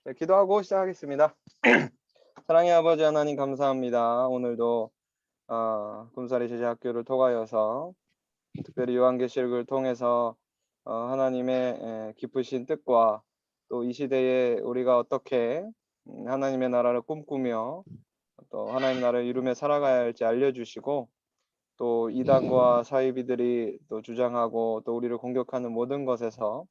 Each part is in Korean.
자, 기도하고 시작하겠습니다. 사랑의 아버지 하나님 감사합니다. 오늘도 금사리 제자학교를 통하여서 특별히 요한계시록을 통해서 하나님의 깊으신 뜻과 또 이 시대에 우리가 어떻게 하나님의 나라를 꿈꾸며 또 하나님의 나라를 이루며 살아가야 할지 알려주시고, 또 이단과 사이비들이 또 주장하고 또 우리를 공격하는 모든 것에서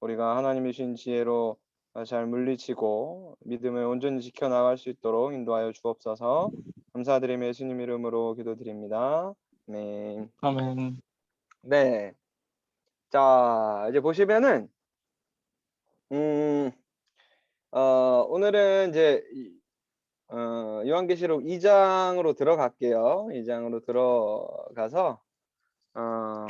우리가 하나님의 주신 지혜로 잘 물리치고 믿음을 온전히 지켜나갈 수 있도록 인도하여 주옵소서. 감사드리며 예수님 이름으로 기도드립니다. 네. 아멘. 네. 자, 이제 보시면은 음, 오늘은 이제 요한계시록 2장으로 들어갈게요. 2장으로 들어가서 어,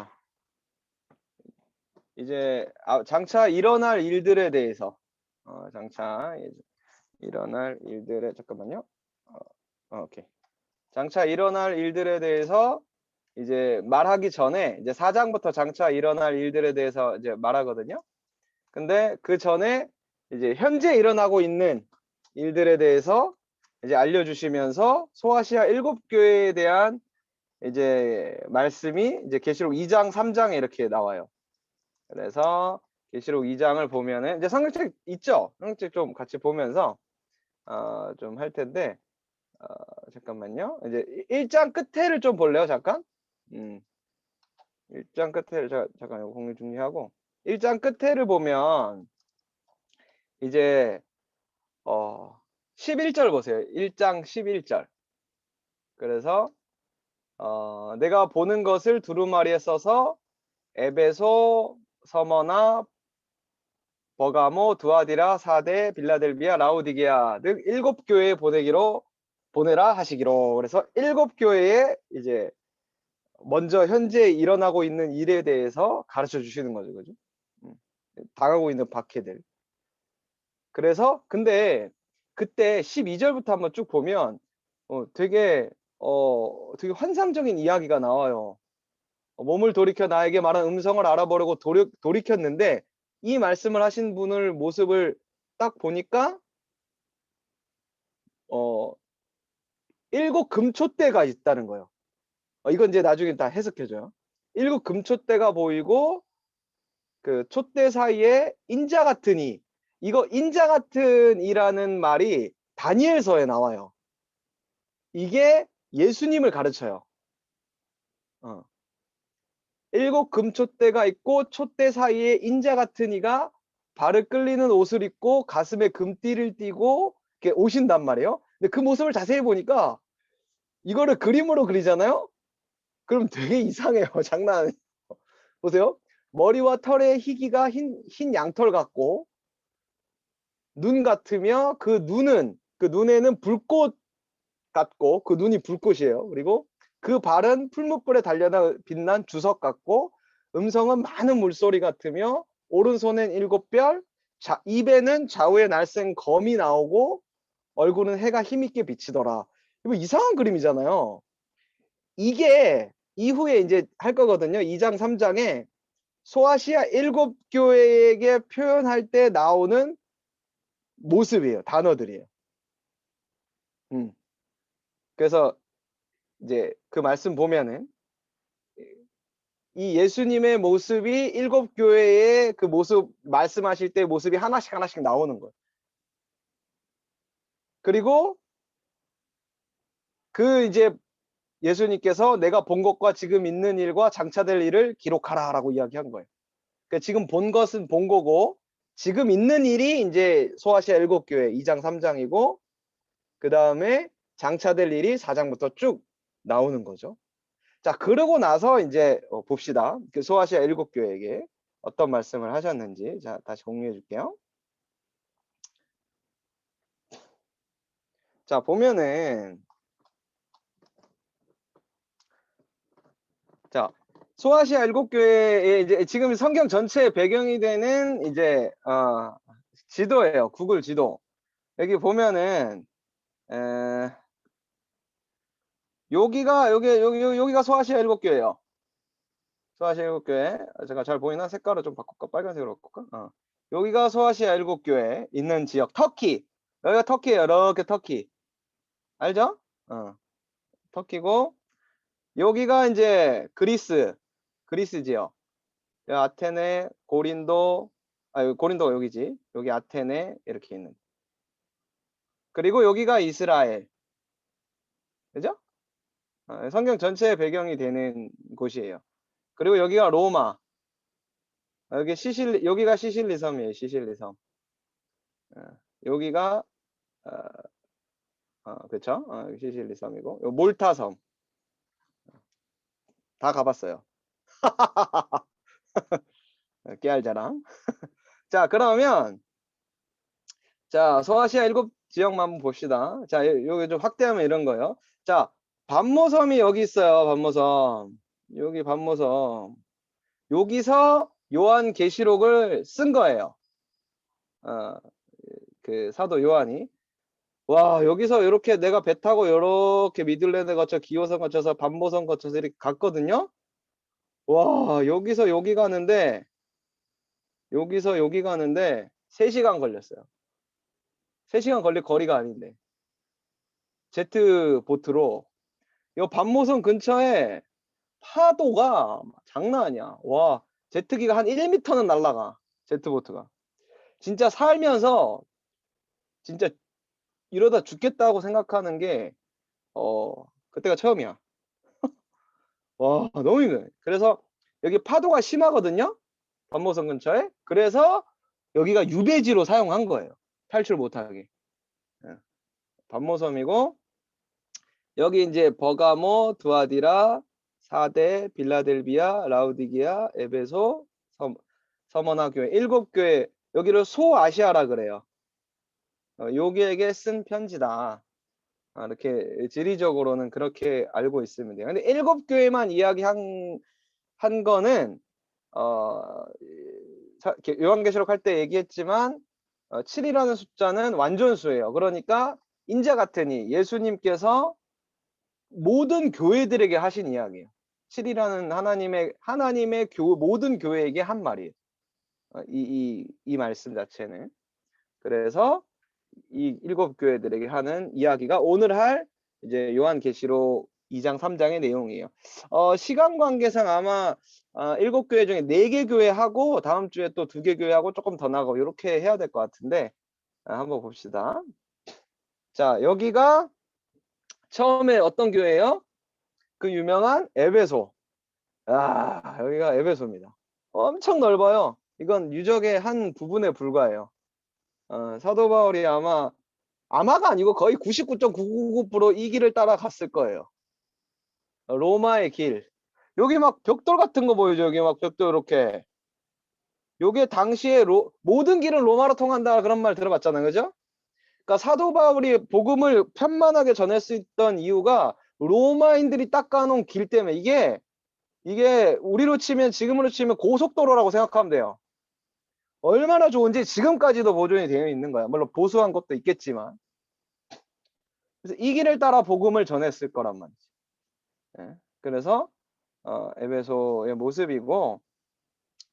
이제 장차 일어날 일들에 대해서 장차 일어날 일들에 잠깐만요. 오케이. 장차 일어날 일들에 대해서 이제 말하기 전에 이제 4장부터 장차 일어날 일들에 대해서 이제 말하거든요. 근데 그 전에 이제 현재 일어나고 있는 일들에 대해서 이제 알려주시면서 소아시아 7교회에 대한 이제 말씀이 이제 계시록 2장, 3장에 이렇게 나와요. 그래서 계시록 2장을 보면은 이제 성경책 있죠? 성경책 좀 같이 보면서 좀 할 텐데, 잠깐만요. 이제 1장 끝에를 좀 볼래요, 잠깐? 1장 끝에를 잠깐 이거 공유 중지하고 1장 끝에를 보면 이제 11절 보세요. 1장 11절. 그래서 내가 보는 것을 두루마리에 써서 에베소, 서머나, 버가모, 두아디라, 사데, 빌라델비아, 라우디게아 등 7교회에 보내라 하시기로. 그래서 7교회에 이제 먼저 현재 일어나고 있는 일에 대해서 가르쳐 주시는 거죠. 그죠? 당하고 있는 박해들. 그래서 근데 그때 12절부터 한번 쭉 보면 되게 되게 환상적인 이야기가 나와요. 몸을 돌이켜 나에게 말한 음성을 알아보려고 돌이켰는데 이 말씀을 하신 분을 모습을 딱 보니까 7 금초대가 있다는 거예요. 이건 이제 나중에 다 해석해줘요. 7 금초대가 보이고 그 촛대 사이에 인자 같은 이, 이거 인자 같은 이라는 말이 다니엘서에 나와요. 이게 예수님을 가르쳐요. 7 금촛대가 있고 촛대 사이에 인자 같은 이가 발을 끌리는 옷을 입고 가슴에 금띠를 띠고 이렇게 오신단 말이에요. 근데 그 모습을 자세히 보니까 이거를 그림으로 그리잖아요. 그럼 되게 이상해요. 장난 아니에요. 보세요. 머리와 털의 희기가 흰 양털 같고 눈 같으며 그 눈에는 불꽃 같고 그 눈이 불꽃이에요. 그리고 그 발은 풀무불에 달려나 빛난 주석 같고 음성은 많은 물소리 같으며 오른손엔 7별, 입에는 좌우에 날쌘 검이 나오고 얼굴은 해가 힘있게 비치더라. 이거 이상한 그림이잖아요. 이게 이후에 이제 할 거거든요. 2장 3장에 소아시아 7교회에게 표현할 때 나오는 모습이에요. 단어들이에요. 그래서 이제 그 말씀 보면은 이 예수님의 모습이 7교회의 그 모습 말씀하실 때 모습이 하나씩 하나씩 나오는 거예요. 그리고 그 이제 예수님께서 내가 본 것과 지금 있는 일과 장차될 일을 기록하라라고 이야기한 거예요. 그러니까 지금 본 것은 본 거고 지금 있는 일이 이제 소아시아 7교회 2장 3장이고 그다음에 장차될 일이 4장부터 쭉 나오는 거죠. 자, 그러고 나서 이제 봅시다. 그 소아시아 7교회에게 어떤 말씀을 하셨는지. 자, 다시 공유해 줄게요. 자, 보면은 자, 소아시아 7교회의 이제 지금 성경 전체의 배경이 되는 이제 지도예요. 구글 지도. 여기 보면은 여기가 소아시아 7교회예요. 소아시아 7교회. 제가 잘 보이나? 색깔을 좀 바꿀까? 빨간색으로 바꿀까? 여기가 소아시아 7교회 있는 지역 터키. 여기가 터키예요. 이렇게 터키. 알죠? 터키고 여기가 이제 그리스 지역. 아테네, 고린도, 고린도가 여기지. 여기 아테네 이렇게 있는. 그리고 여기가 이스라엘. 그죠? 성경 전체의 배경이 되는 곳이에요. 그리고 여기가 로마. 여기가 시실리 섬이에요. 시실리 섬. 여기가 그렇죠? 시실리 섬이고. 요 몰타 섬. 다 가봤어요. 깨알 자랑. 자, 그러면 자, 소아시아 7지역만 한번 봅시다. 자, 여기 좀 확대하면 이런 거예요. 자, 반모섬이 여기 있어요. 반모섬. 여기 반모섬. 여기서 요한계시록을 쓴 거예요. 그 사도 요한이. 와, 여기서 이렇게 내가 배 타고 이렇게 미들랜드 거쳐 기호선 거쳐서 반모섬 거쳐서 이렇게 갔거든요. 와, 여기서 여기 가는데 3시간 걸렸어요. 3시간 걸릴 거리가 아닌데. 제트 보트로 요 반모섬 근처에 파도가 장난 아니야. 와, 제트기가 한 1m는 날아가. 제트보트가. 진짜 살면서 진짜 이러다 죽겠다고 생각하는 게 그때가 처음이야. 와, 너무 힘들어. 그래서 여기 파도가 심하거든요. 반모섬 근처에. 그래서 여기가 유배지로 사용한 거예요. 탈출 못하게. 예. 반모섬이고 여기 이제 버가모, 두아디라, 사대, 빌라델비아, 라우디기아, 에베소, 서머나 교회 7교회. 여기를 소아시아라 그래요. 여기에게 쓴 편지다. 이렇게 지리적으로는 그렇게 알고 있으면 돼요. 근데 7교회만 이야기한 거는 요한계시록 할 때 얘기했지만 7이라는 숫자는 완전수예요. 그러니까 인자 같으니 예수님께서 모든 교회들에게 하신 이야기예요. 7이라는 하나님의 모든 교회에게 한 말이에요. 이 말씀 자체는. 그래서 이 7교회들에게 하는 이야기가 오늘 할 이제 요한계시록 2장 3장의 내용이에요. 시간 관계상 아마 7교회 중에 4개 교회 하고 다음 주에 또 2개 교회 하고 조금 더 나가고 이렇게 해야 될 것 같은데 한번 봅시다. 자, 여기가 처음에 어떤 교회예요? 그 유명한 에베소. 여기가 에베소입니다. 엄청 넓어요. 이건 유적의 한 부분에 불과해요. 사도 바울이 아마가 아니고 거의 99.999% 이 길을 따라갔을 거예요. 로마의 길. 여기 막 벽돌 같은 거 보이죠? 여기 막 벽돌 이렇게. 요게 당시에 모든 길은 로마로 통한다 그런 말 들어봤잖아요. 그죠? 그러니까 사도 바울이 복음을 편만하게 전할 수 있던 이유가 로마인들이 닦아놓은 길 때문에 이게 지금으로 치면 고속도로라고 생각하면 돼요. 얼마나 좋은지 지금까지도 보존이 되어 있는 거야. 물론 보수한 것도 있겠지만. 그래서 이 길을 따라 복음을 전했을 거란 말이지. 예. 그래서 에베소의 모습이고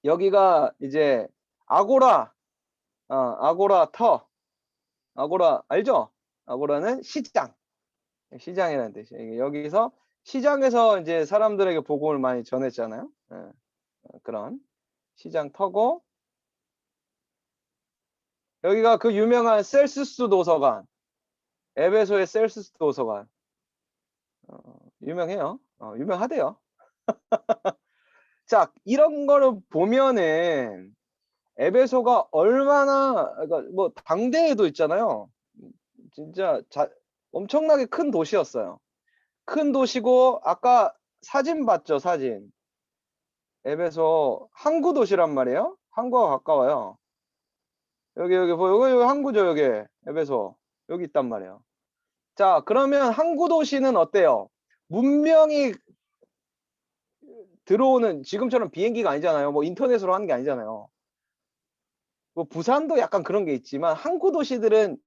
여기가 이제 아고라 아고라 알죠? 아고라는 시장이라는 뜻이에요. 여기서 시장에서 이제 사람들에게 복음을 많이 전했잖아요. 그런 시장 터고 여기가 그 유명한 셀수스 도서관, 에베소의 셀수스 도서관. 유명해요. 유명하대요. 자, 이런 거를 보면은 에베소가 얼마나 그러니까 뭐 당대에도 있잖아요. 진짜 엄청나게 큰 도시였어요. 큰 도시고 아까 사진 봤죠, 사진. 에베소 항구 도시란 말이에요. 항구와 가까워요. 여기 항구죠, 여기. 에베소. 여기 있단 말이에요. 자, 그러면 항구 도시는 어때요? 문명이 들어오는 지금처럼 비행기가 아니잖아요. 뭐 인터넷으로 하는 게 아니잖아요. 뭐 부산도 약간 그런 게 있지만 항구 도시들은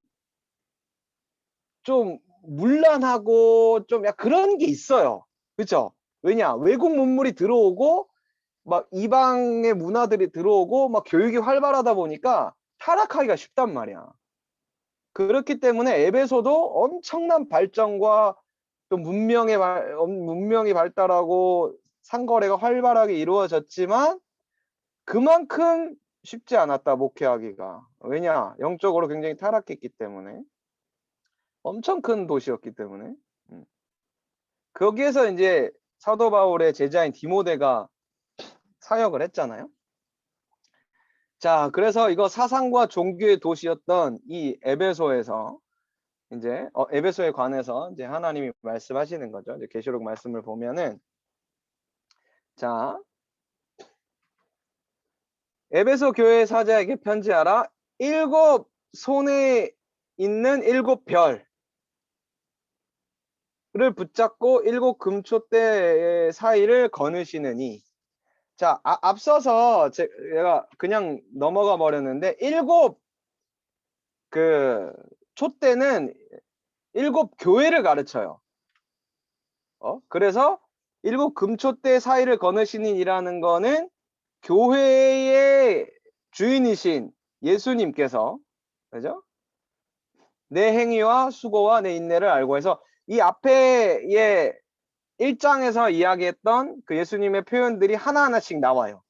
좀 문란하고 좀 약간 그런 게 있어요. 그렇죠? 왜냐? 외국 문물이 들어오고 막 이방의 문화들이 들어오고 막 교육이 활발하다 보니까 타락하기가 쉽단 말이야. 그렇기 때문에 에베소도 엄청난 발전과 또 문명이 발달하고 상거래가 활발하게 이루어졌지만 그만큼 쉽지 않았다, 목회하기가. 왜냐? 영적으로 굉장히 타락했기 때문에. 엄청 큰 도시였기 때문에. 거기에서 이제 사도 바울의 제자인 디모데가 사역을 했잖아요. 자, 그래서 이거 사상과 종교의 도시였던 이 에베소에서 이제 에베소에 관해서 이제 하나님이 말씀하시는 거죠. 이제 계시록 말씀을 보면은, 자, 에베소 교회 사자에게 편지하라. 7 손에 있는 7 별을 붙잡고 7 금초대 사이를 거느시느니. 자, 앞서서 제가 그냥 넘어가 버렸는데 7 그 촛대는 7 교회를 가르쳐요. 그래서 7 금초대 사이를 거느시니라는 거는 교회의 주인이신 예수님께서, 그죠? 내 행위와 수고와 내 인내를 알고 해서 이 앞에 1장에서 이야기했던 그 예수님의 표현들이 하나하나씩 나와요.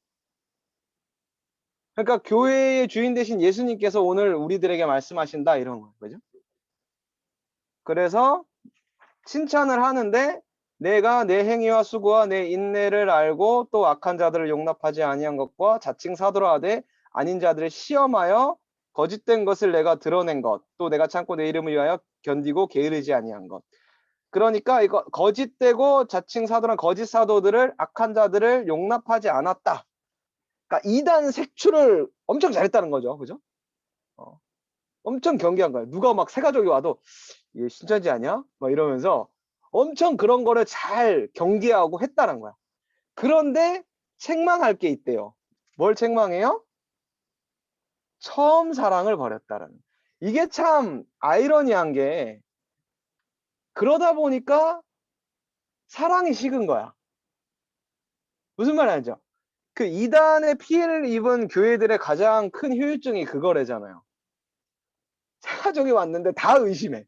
그러니까 교회의 주인 되신 예수님께서 오늘 우리들에게 말씀하신다, 이런 거예요. 그죠? 그래서 칭찬을 하는데, 내가 내 행위와 수고와 내 인내를 알고 또 악한 자들을 용납하지 아니한 것과 자칭 사도라 하되 아닌 자들을 시험하여 거짓된 것을 내가 드러낸 것, 또 내가 참고 내 이름을 위하여 견디고 게으르지 아니한 것. 그러니까 이거 거짓되고 자칭 사도란 거짓 사도들을, 악한 자들을 용납하지 않았다. 그러니까 이단 색출을 엄청 잘했다는 거죠. 그죠? 엄청 경계한 거예요. 누가 막 새 가족이 와도 얘 신천지 아니야? 막 이러면서 엄청 그런 거를 잘 경계하고 했다는 거야. 그런데 책망할 게 있대요. 뭘 책망해요? 처음 사랑을 버렸다라는. 이게 참 아이러니한 게, 그러다 보니까 사랑이 식은 거야. 무슨 말 알죠? 그 이단의 피해를 입은 교회들의 가장 큰 후유증이 그거래잖아요. 새 가족이 왔는데 다 의심해.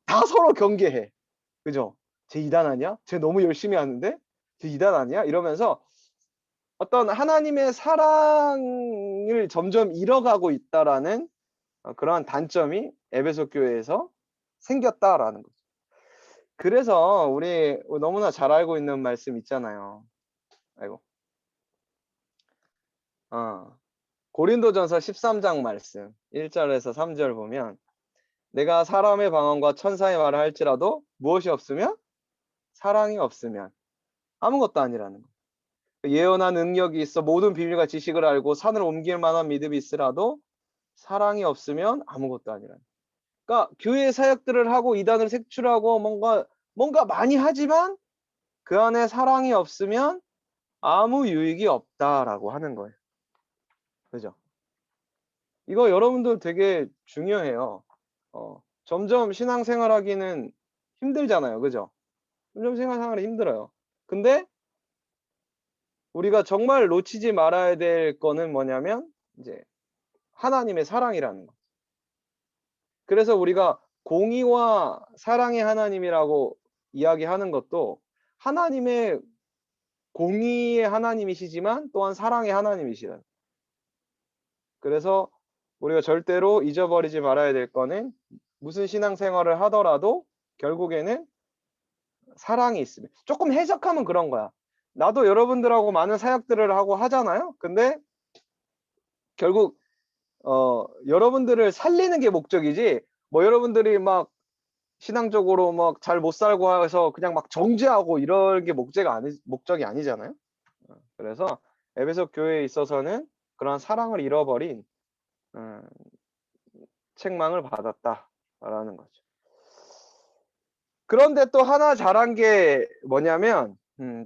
다 서로 경계해. 그죠? 쟤 이단 아니야? 쟤 너무 열심히 하는데? 쟤 이단 아니야? 이러면서 어떤 하나님의 사랑을 점점 잃어가고 있다라는 그러한 단점이 에베소 교회에서 생겼다라는 거죠. 그래서 우리 너무나 잘 알고 있는 말씀 있잖아요. 아이고. 고린도전서 13장 말씀 1절에서 3절 보면, 내가 사람의 방언과 천사의 말을 할지라도 무엇이 없으면, 사랑이 없으면 아무것도 아니라는 거예요. 예언한 능력이 있어 모든 비밀과 지식을 알고 산을 옮길 만한 믿음이 있으라도 사랑이 없으면 아무것도 아니라는 거예요. 그러니까 교회 사역들을 하고 이단을 색출하고 뭔가 많이 하지만 그 안에 사랑이 없으면 아무 유익이 없다라고 하는 거예요. 그죠? 이거 여러분들 되게 중요해요. 점점 신앙생활 하기는 힘들잖아요. 그죠? 점점 신앙생활이 힘들어요. 근데 우리가 정말 놓치지 말아야 될 거는 뭐냐면 이제 하나님의 사랑이라는 거. 그래서 우리가 공의와 사랑의 하나님이라고 이야기하는 것도, 하나님의 공의의 하나님이시지만 또한 사랑의 하나님이시다. 그래서 우리가 절대로 잊어버리지 말아야 될 거는, 무슨 신앙생활을 하더라도 결국에는 사랑이 있으면. 조금 해석하면 그런 거야. 나도 여러분들하고 많은 사역들을 하고 하잖아요. 근데 결국 여러분들을 살리는 게 목적이지, 뭐 여러분들이 막 신앙적으로 막 잘 못 살고 해서 그냥 막 정죄하고 이럴 게 목적이 아니잖아요. 그래서 에베소 교회에 있어서는 그러한 사랑을 잃어버린 책망을 받았다라는 거죠. 그런데 또 하나 잘한 게 뭐냐면,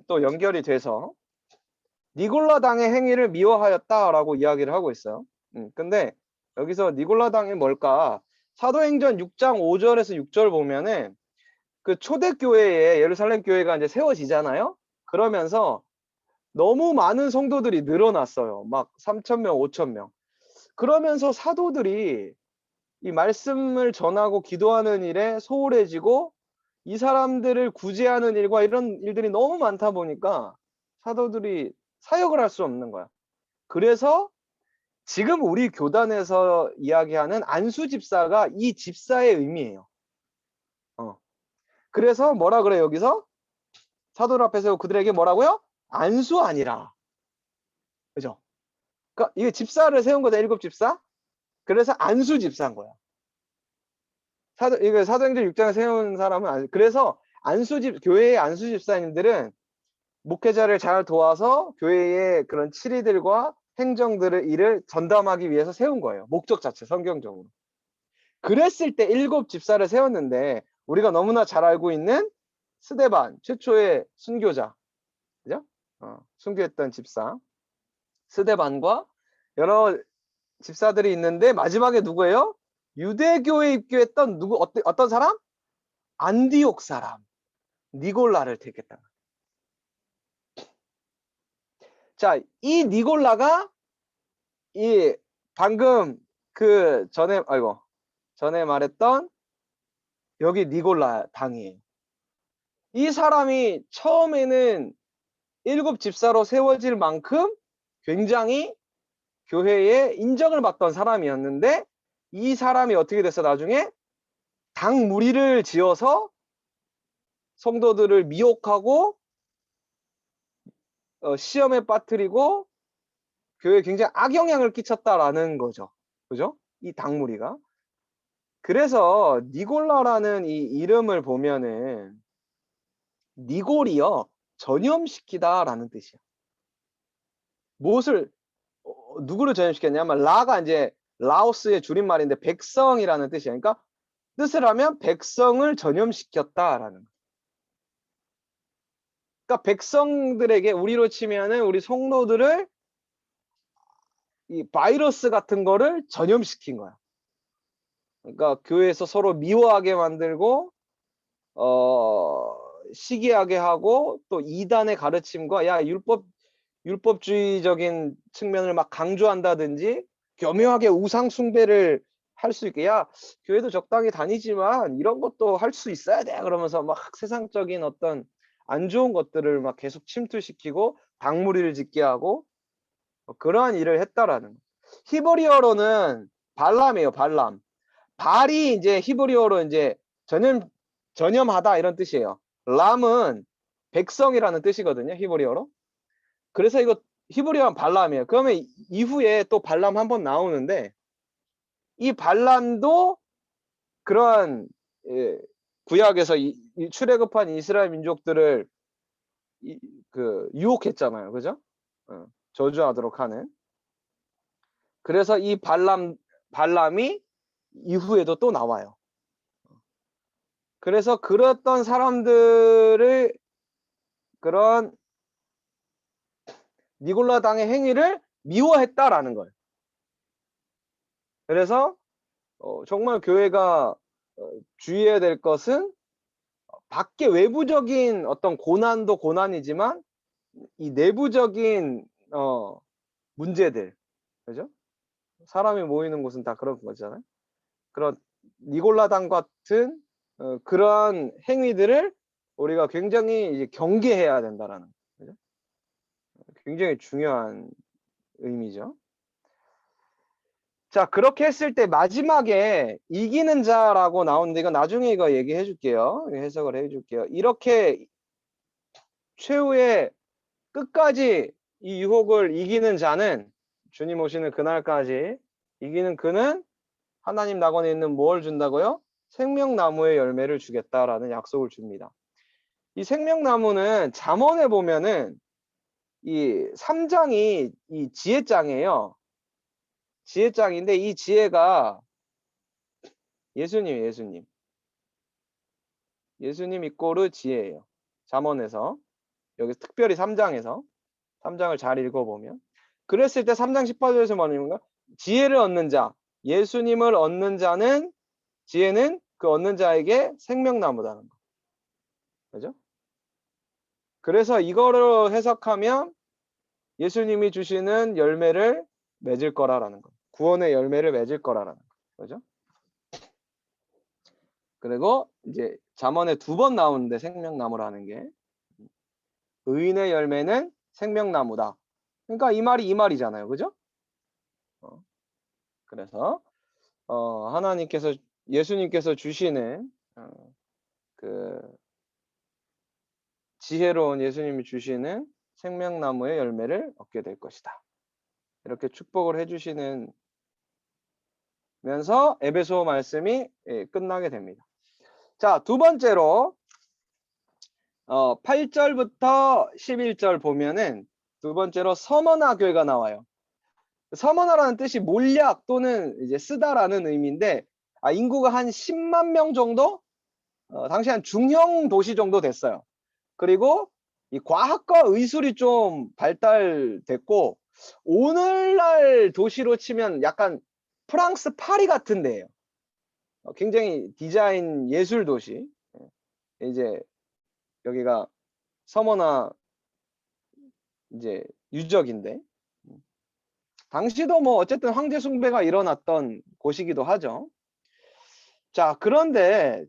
또 연결이 돼서 니골라당의 행위를 미워하였다라고 이야기를 하고 있어요. 근데 여기서 니골라당이 뭘까? 사도행전 6장 5절에서 6절 보면은 그 초대교회에 예루살렘 교회가 이제 세워지잖아요. 그러면서 너무 많은 성도들이 늘어났어요. 막 3,000명, 5,000명. 그러면서 사도들이 이 말씀을 전하고 기도하는 일에 소홀해지고 이 사람들을 구제하는 일과 이런 일들이 너무 많다 보니까 사도들이 사역을 할 수 없는 거야. 그래서 지금 우리 교단에서 이야기하는 안수 집사가 이 집사의 의미예요. 그래서 뭐라 그래요, 여기서? 사도들 앞에 세우고 그들에게 뭐라고요? 안수하니라. 그죠? 그러니까 이게 집사를 세운 거다, 일곱 집사. 그래서 안수 집사인 거야. 이거 사도행전 6장에 세운 사람은 그래서 교회의 안수 집사님들은 목회자를 잘 도와서 교회의 그런 치리들과 행정들을 일을 전담하기 위해서 세운 거예요. 목적 자체, 성경적으로. 그랬을 때 일곱 집사를 세웠는데 우리가 너무나 잘 알고 있는 스데반, 최초의 순교자, 그죠? 순교했던 집사 스데반과 여러 집사들이 있는데 마지막에 누구예요? 유대교에 입교했던 어떤 사람? 안디옥 사람 니골라를 택했다. 자, 이 니골라가 이 방금 전에 말했던 여기 니골라 당이에요. 이 사람이 처음에는 일곱 집사로 세워질 만큼 굉장히 교회에 인정을 받던 사람이었는데 이 사람이 어떻게 됐어? 나중에 당 무리를 지어서 성도들을 미혹하고 시험에 빠뜨리고 교회에 굉장히 악영향을 끼쳤다라는 거죠. 그죠? 이 당무리가. 그래서 니골라라는 이 이름을 보면은 니골이요, 전염시키다라는 뜻이야. 무엇을 누구를 전염시켰냐면 라가 이제 라오스의 줄임말인데 백성이라는 뜻이야. 그러니까 뜻을 하면 백성을 전염시켰다라는 거. 그러니까 백성들에게 우리로 치면은 우리 성도들을 이 바이러스 같은 거를 전염시킨 거야. 그러니까 교회에서 서로 미워하게 만들고 시기하게 하고 또 이단의 가르침과 율법주의적인 측면을 막 강조한다든지 교묘하게 우상 숭배를 할 수 있게 교회도 적당히 다니지만 이런 것도 할 수 있어야 돼 그러면서 막 세상적인 어떤 안 좋은 것들을 막 계속 침투시키고 당무리를 짓게 하고 그러한 일을 했다라는 거. 히브리어로는 발람이에요. 발람. 발이 이제 히브리어로 이제 전염하다 이런 뜻이에요. 람은 백성이라는 뜻이거든요. 히브리어로. 그래서 이거 히브리어는 발람이에요. 그러면 이후에 또 발람 한번 나오는데 이 발람도 그러한 구약에서 출애굽한 이스라엘 민족들을 유혹했잖아요. 그죠? 저주하도록 하는. 그래서 이 발람이 이후에도 또 나와요. 그래서 그랬던 사람들을 그런 니골라 당의 행위를 미워했다라는 거예요. 그래서 정말 교회가 주의해야 될 것은 밖에 외부적인 어떤 고난도 고난이지만 이 내부적인 문제들, 그죠? 사람이 모이는 곳은 다 그런 거잖아요. 그런 니골라당 같은 그러한 행위들을 우리가 굉장히 이제 경계해야 된다라는 거죠. 굉장히 중요한 의미죠. 자, 그렇게 했을 때 마지막에 이기는 자라고 나오는데 이건 나중에 이거 얘기해 줄게요. 해석을 해 줄게요. 이렇게 최후의 끝까지 이 유혹을 이기는 자는 주님 오시는 그날까지 이기는 그는 하나님 낙원에 있는 뭘 준다고요? 생명나무의 열매를 주겠다라는 약속을 줍니다. 이 생명나무는 잠언에 보면은 이 3장이 이 지혜장이에요. 지혜장인데 이 지혜가 예수님 이꼬르 지혜예요. 잠언에서 여기 특별히 3장을 잘 읽어보면 그랬을 때 3장 18절에서 뭐냐면 지혜를 얻는 자, 예수님을 얻는 자는 지혜는 그 얻는 자에게 생명나무다는 거. 그죠? 그래서 이거를 해석하면 예수님이 주시는 열매를 맺을 거라라는 거. 구원의 열매를 맺을 거라라는 거. 그죠? 그리고 이제 잠언에 2번 나오는데 생명나무라는 게 의인의 열매는 생명나무다. 그러니까 이 말이 이 말이잖아요. 그죠? 그래서 하나님께서 예수님께서 주시는 그 지혜로운 예수님이 주시는 생명나무의 열매를 얻게 될 것이다. 이렇게 축복을 해주시는 면서 에베소 말씀이 끝나게 됩니다. 자, 2번째로 8절부터 11절 보면은 2번째로 서머나 교회가 나와요. 서머나라는 뜻이 몰약 또는 이제 쓰다라는 의미인데 인구가 한 10만 명 정도? 당시 한 중형 도시 정도 됐어요. 그리고 이 과학과 의술이 좀 발달됐고 오늘날 도시로 치면 약간 프랑스 파리 같은 데예요. 굉장히 디자인 예술 도시. 이제 여기가 서머나 이제 유적인데 당시도 뭐 어쨌든 황제 숭배가 일어났던 곳이기도 하죠. 자, 그런데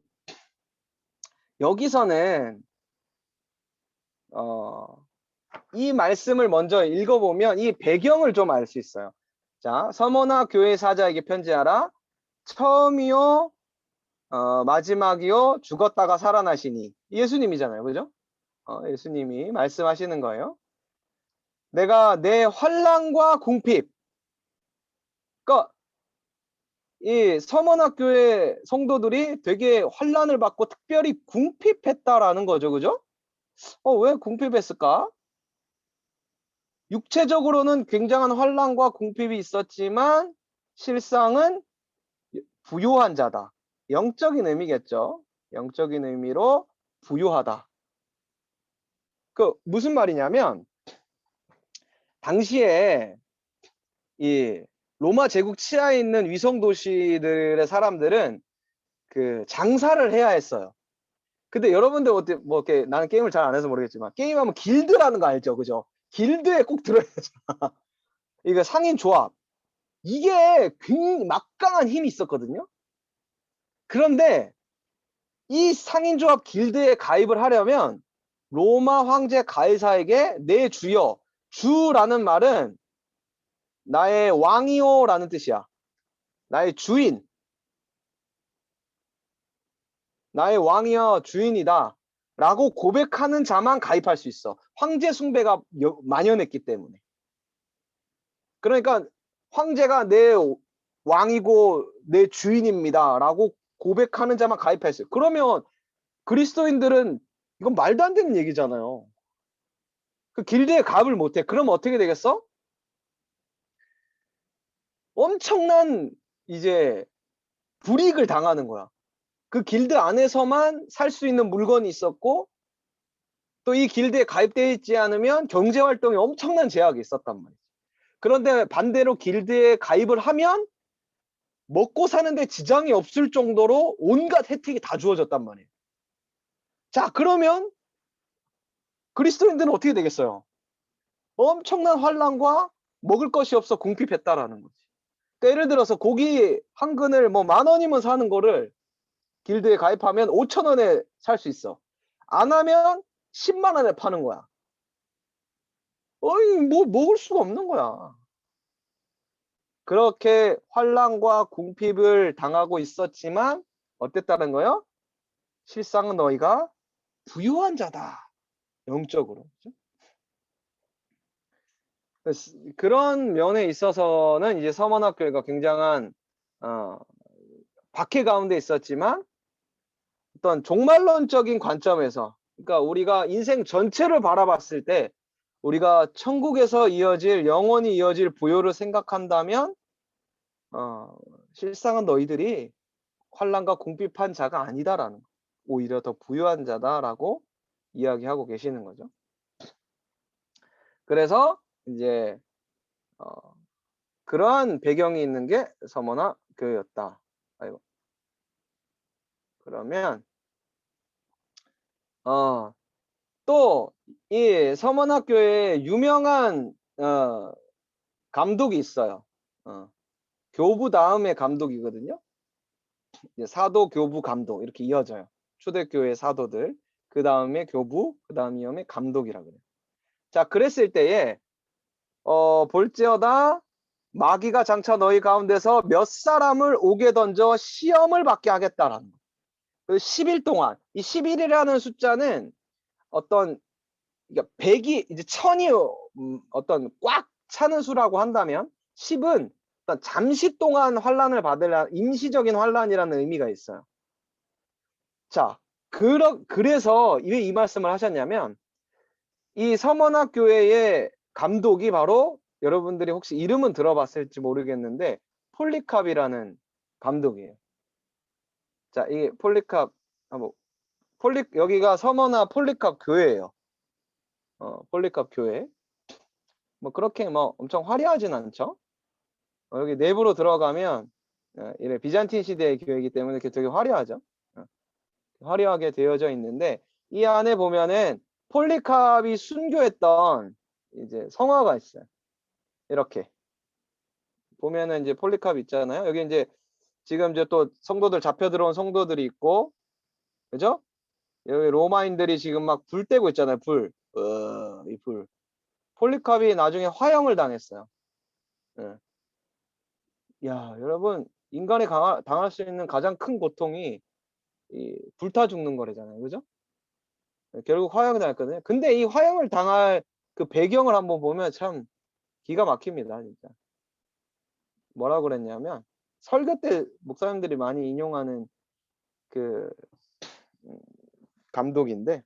여기서는 이 말씀을 먼저 읽어보면 이 배경을 좀 알 수 있어요. 자, 서머나 교회 사자에게 편지하라. 처음이요, 마지막이요, 죽었다가 살아나시니. 예수님이잖아요. 그죠? 예수님이 말씀하시는 거예요. 내가 내 환난과 궁핍. 그러니까 이 서머나교회 성도들이 되게 환난을 받고 특별히 궁핍했다라는 거죠. 그죠? 왜 궁핍했을까? 육체적으로는 굉장한 환난과 궁핍이 있었지만 실상은 부요한 자다. 영적인 의미겠죠. 영적인 의미로 부요하다. 그 무슨 말이냐면 당시에 이 로마 제국 치하에 있는 위성 도시들의 사람들은 그 장사를 해야 했어요. 근데 여러분들 어때 뭐 이렇게 나는 게임을 잘 안 해서 모르겠지만 게임하면 길드라는 거 알죠? 그죠? 길드에 꼭 들어야 되잖아. 이거 상인 조합. 이게 굉장히 막강한 힘이 있었거든요. 그런데 이 상인 조합 길드에 가입을 하려면 로마 황제 가이사에게 내 주여, 주라는 말은 나의 왕이요라는 뜻이야. 나의 주인. 나의 왕이여 주인이다 라고 고백하는 자만 가입할 수 있어. 황제 숭배가 만연했기 때문에. 그러니까 황제가 내 왕이고 내 주인입니다 라고 고백하는 자만 가입할 수 있어요. 그러면 그리스도인들은 이건 말도 안 되는 얘기잖아요. 그 길드에 가입을 못해. 그럼 어떻게 되겠어? 엄청난 이제 불이익을 당하는 거야. 그 길드 안에서만 살 수 있는 물건이 있었고 또 이 길드에 가입되어 있지 않으면 경제활동에 엄청난 제약이 있었단 말이죠. 그런데 반대로 길드에 가입을 하면 먹고 사는데 지장이 없을 정도로 온갖 혜택이 다 주어졌단 말이에요. 자, 그러면 그리스도인들은 어떻게 되겠어요? 엄청난 환난과 먹을 것이 없어 궁핍했다라는 거지. 그러니까 예를 들어서 고기 한 근을 뭐 10,000원이면 사는 거를 길드에 가입하면 5,000원에 살 수 있어. 안 하면 10만 원에 파는 거야. 뭐 먹을 수가 없는 거야. 그렇게 환난과 궁핍을 당하고 있었지만 어땠다는 거요? 실상은 너희가 부유한 자다. 영적으로. 그런 면에 있어서는 이제 서머나교회가 굉장한 박해 가운데 있었지만 어떤 종말론적인 관점에서 그러니까 우리가 인생 전체를 바라봤을 때 우리가 천국에서 이어질 영원히 이어질 부요를 생각한다면 실상은 너희들이 환난과 궁핍한 자가 아니다라는 거. 오히려 더 부유한 자다라고 이야기하고 계시는 거죠. 그래서 이제 그러한 배경이 있는 게 서머나 교회였다. 아이고. 그러면 또 이 서머나 교회의 유명한 감독이 있어요. 교부 다음에 감독이거든요. 이제 사도, 교부, 감독 이렇게 이어져요. 초대교회 사도들, 그 다음에 교부, 그 다음에 감독이라 그래요. 자, 그랬을 때에 볼지어다 마귀가 장차 너희 가운데서 몇 사람을 옥에 던져 시험을 받게 하겠다라는 거. 그 10일 동안 이 10일이라는 숫자는 어떤 그러니까 100이 이제 1000이 어떤 꽉 차는 수라고 한다면 10은 어떤 잠시 동안 환란을 받으려 임시적인 환란이라는 의미가 있어요. 자, 그래서 왜 이 말씀을 하셨냐면 이 서머나 교회의 감독이 바로 여러분들이 혹시 이름은 들어봤을지 모르겠는데 폴리캅이라는 감독이에요. 자, 이게 폴리캅 여기가 서머나 폴리캅 교회예요. 폴리캅 교회. 뭐 그렇게 뭐 엄청 화려하진 않죠. 여기 내부로 들어가면 이래 비잔틴 시대의 교회이기 때문에 이렇게 되게 화려하죠. 화려하게 되어져 있는데 이 안에 보면은 폴리캅이 순교했던 이제 성화가 있어요. 이렇게 보면은 이제 폴리캅 있잖아요. 여기 이제 지금 이제 또 성도들 잡혀 들어온 성도들이 있고, 그죠? 여기 로마인들이 지금 막 불 떼고 있잖아요. 불. 이 불. 폴리캅이 나중에 화형을 당했어요. 예. 야, 여러분, 인간이 당할 수 있는 가장 큰 고통이 이 불타 죽는 거래잖아요. 그죠? 결국 화형을 당했거든요. 근데 이 화형을 당할 그 배경을 한번 보면 참 기가 막힙니다. 진짜. 뭐라고 그랬냐면 설교 때 목사님들이 많이 인용하는 그 감독인데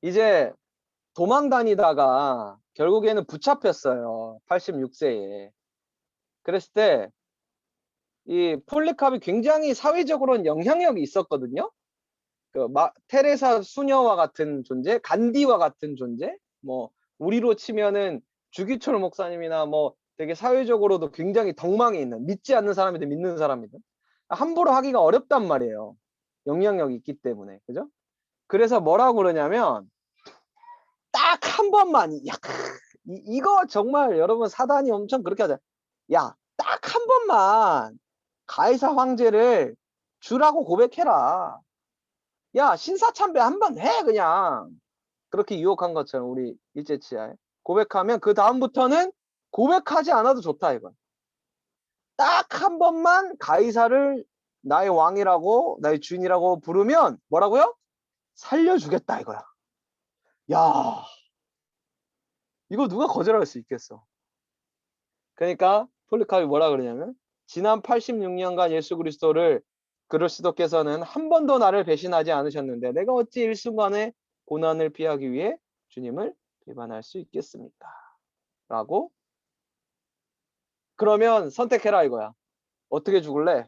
이제 도망 다니다가 결국에는 붙잡혔어요. 86세에. 그랬을 때 이 폴리캅이 굉장히 사회적으로는 영향력이 있었거든요. 그 테레사 수녀와 같은 존재, 간디와 같은 존재, 뭐 우리로 치면은 주기철 목사님이나 뭐 되게 사회적으로도 굉장히 덕망이 있는, 믿지 않는 사람이든 믿는 사람이든 함부로 하기가 어렵단 말이에요. 영향력이 있기 때문에. 그죠? 그래서 뭐라고 그러냐면 딱 한 번만 이거 정말 여러분 사단이 엄청 그렇게 하잖아요. 야, 딱 한 번만 가이사 황제를 주라고 고백해라. 야, 신사참배 한 번 해 그냥. 그렇게 유혹한 것처럼 우리 일제치하에 고백하면 그 다음부터는 고백하지 않아도 좋다 이거. 딱 한 번만 가이사를 나의 왕이라고 나의 주인이라고 부르면 뭐라고요? 살려주겠다 이거야. 야, 이거 누가 거절할 수 있겠어. 그러니까 폴리캅이 뭐라 그러냐면 지난 86년간 예수 그리스도께서는 한 번도 나를 배신하지 않으셨는데 내가 어찌 일순간에 고난을 피하기 위해 주님을 배반할 수 있겠습니까? 라고. 그러면 선택해라 이거야. 어떻게 죽을래?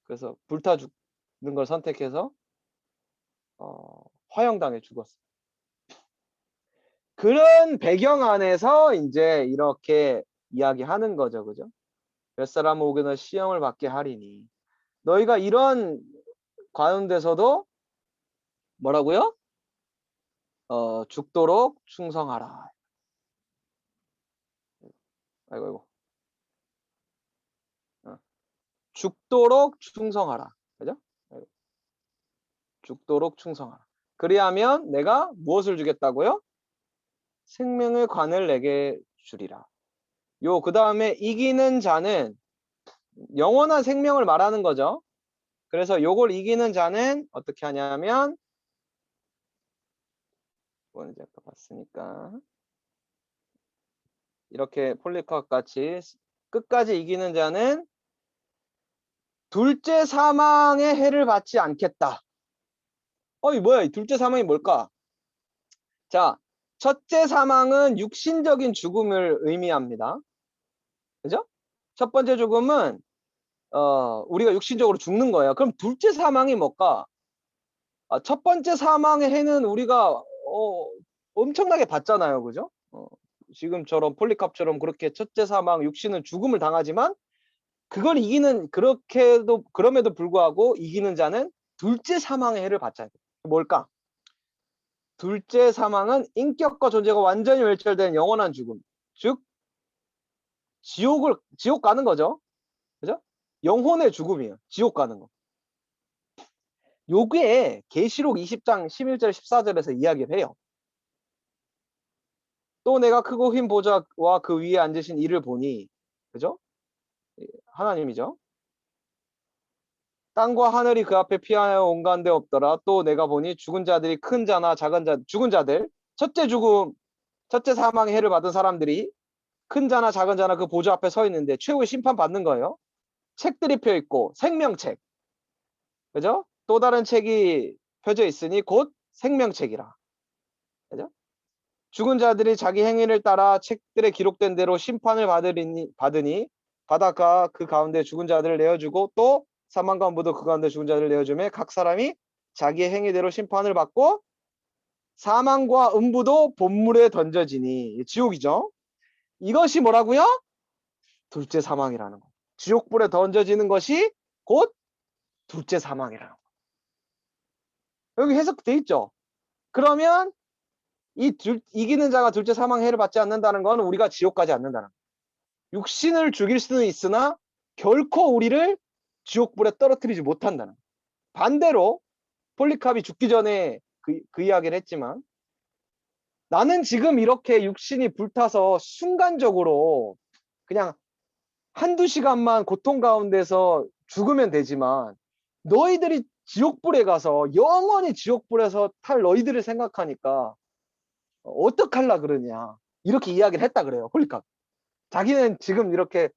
그래서 불타 죽는 걸 선택해서 화형당해 죽었어. 그런 배경 안에서 이제 이렇게 이야기하는 거죠. 그죠? 몇 사람 오기는 시험을 받게 하리니. 너희가 이런 가운데서도 뭐라고요? 죽도록 충성하라. 아이고. 죽도록 충성하라. 그죠? 죽도록 충성하라. 그리하면 내가 무엇을 주겠다고요? 생명의 관을 내게 주리라. 그 다음에 이기는 자는 영원한 생명을 말하는 거죠. 그래서 요걸 이기는 자는 어떻게 하냐면 이거는 제가 봤으니까 이렇게 폴리캅 같이 끝까지 이기는 자는 둘째 사망의 해를 받지 않겠다. 이 뭐야? 이 둘째 사망이 뭘까? 자, 첫째 사망은 육신적인 죽음을 의미합니다. 그죠? 첫 번째 죽음은 우리가 육신적으로 죽는 거예요. 그럼 둘째 사망이 뭘까? 첫 번째 사망의 해는 우리가 엄청나게 봤잖아요. 그죠? 지금처럼 폴리캅처럼 그렇게 첫째 사망 육신은 죽음을 당하지만 그걸 이기는 그럼에도 불구하고 이기는 자는 둘째 사망의 해를 받잖아요. 뭘까? 둘째 사망은 인격과 존재가 완전히 멸절된 영원한 죽음. 즉 지옥 가는 거죠. 그죠? 영혼의 죽음이에요. 지옥 가는 거. 요게 계시록 20장 11절 14절에서 이야기를 해요. 또 내가 크고 흰 보좌와 그 위에 앉으신 이를 보니, 그죠? 하나님이죠. 땅과 하늘이 그 앞에 피하여 온가운데 없더라. 또 내가 보니 죽은 자들이 큰 자나 작은 자, 죽은 자들, 첫째 죽음, 첫째 사망의 해를 받은 사람들이 큰 자나 작은 자나 그 보좌 앞에 서 있는데 최후의 심판 받는 거예요. 책들이 펴 있고 생명책, 그죠? 또 다른 책이 펴져 있으니 곧 생명책이라, 그죠? 죽은 자들이 자기 행위를 따라 책들에 기록된 대로 심판을 받으니 바다가 그 가운데 죽은 자들을 내어주고 또 사망과 음부도 그 가운데 죽은 자들을 내어주며 각 사람이 자기의 행위대로 심판을 받고 사망과 음부도 본물에 던져지니, 지옥이죠. 이것이 뭐라고요? 둘째 사망이라는 거. 지옥불에 던져지는 것이 곧 둘째 사망이라는 거. 여기 해석돼 있죠. 그러면 이기는 자가 둘째 사망의 해를 받지 않는다는 건 우리가 지옥 가지 않는다는 거. 육신을 죽일 수는 있으나 결코 우리를 지옥불에 떨어뜨리지 못한다는 거. 반대로 폴리캅이 죽기 전에 그 이야기를 했지만, 나는 지금 이렇게 육신이 불타서 순간적으로 그냥 한두 시간만 고통 가운데서 죽으면 되지만, 너희들이 지옥불에 가서 영원히 지옥불에서 탈 너희들을 생각하니까 어떡할라 그러냐, 이렇게 이야기를 했다 그래요. 폴리캅. 자기는 지금 이렇게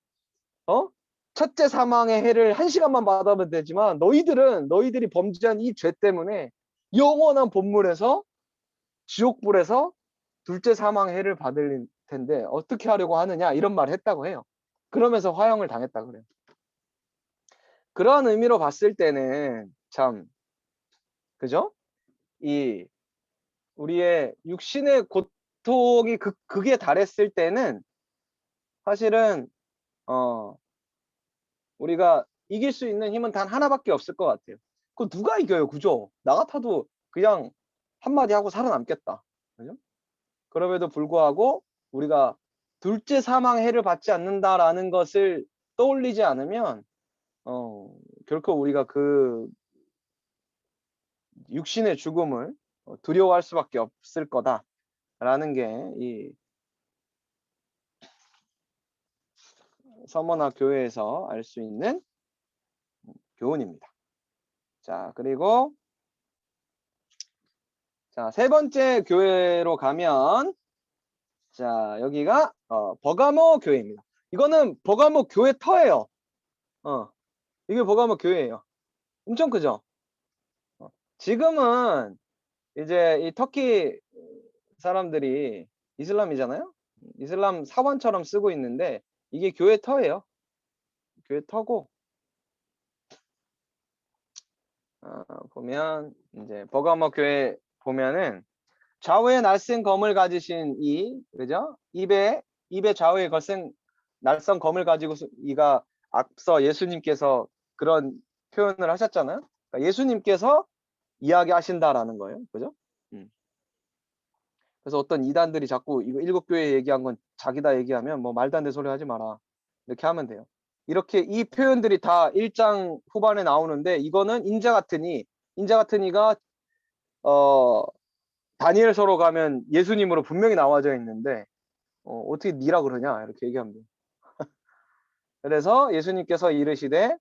첫째 사망의 해를 한 시간만 받아면 되지만 너희들이 범죄한 이 죄 때문에 영원한 본물에서 지옥불에서 둘째 사망의 해를 받을 텐데 어떻게 하려고 하느냐, 이런 말을 했다고 해요. 그러면서 화형을 당했다 그래요. 그러한 의미로 봤을 때는 참, 그죠? 이 우리의 육신의 고통이 극에 달했을 때는 사실은 우리가 이길 수 있는 힘은 단 하나밖에 없을 것 같아요. 그거 누가 이겨요, 그죠? 나 같아도 그냥 한마디 하고 살아남겠다. 그죠? 그럼에도 불구하고 우리가 둘째 사망의 해를 받지 않는다라는 것을 떠올리지 않으면 결코 우리가 그 육신의 죽음을 두려워할 수밖에 없을 거다라는 게 이 서머나 교회에서 알 수 있는 교훈입니다. 자, 그리고 자, 세 번째 교회로 가면, 자, 여기가 버가모 교회입니다. 이거는 버가모 교회 터예요. 이게 버가모 교회예요. 엄청 크죠? 지금은 이제 이 터키 사람들이 이슬람이잖아요. 이슬람 사원처럼 쓰고 있는데 이게 교회 터예요. 교회 터고, 보면 이제 버가모 교회 보면은 좌우에 날쌘 검을 가지신 그죠? 입에 좌우에 날쌘 검을 가지고 이가 앞서 예수님께서 그런 표현을 하셨잖아요. 그러니까 예수님께서 이야기하신다라는 거예요. 그죠? 그래서 어떤 이단들이 자꾸 이거 일곱 교회 얘기한 건 자기다 얘기하면 뭐 말도 안 되는 소리 하지 마라, 이렇게 하면 돼요. 이렇게 이 표현들이 다 1장 후반에 나오는데, 이거는 인자 같은 이가 다니엘서로 가면 예수님으로 분명히 나와져 있는데 어떻게 니라 그러냐, 이렇게 얘기하면 돼요. 그래서 예수님께서 이르시되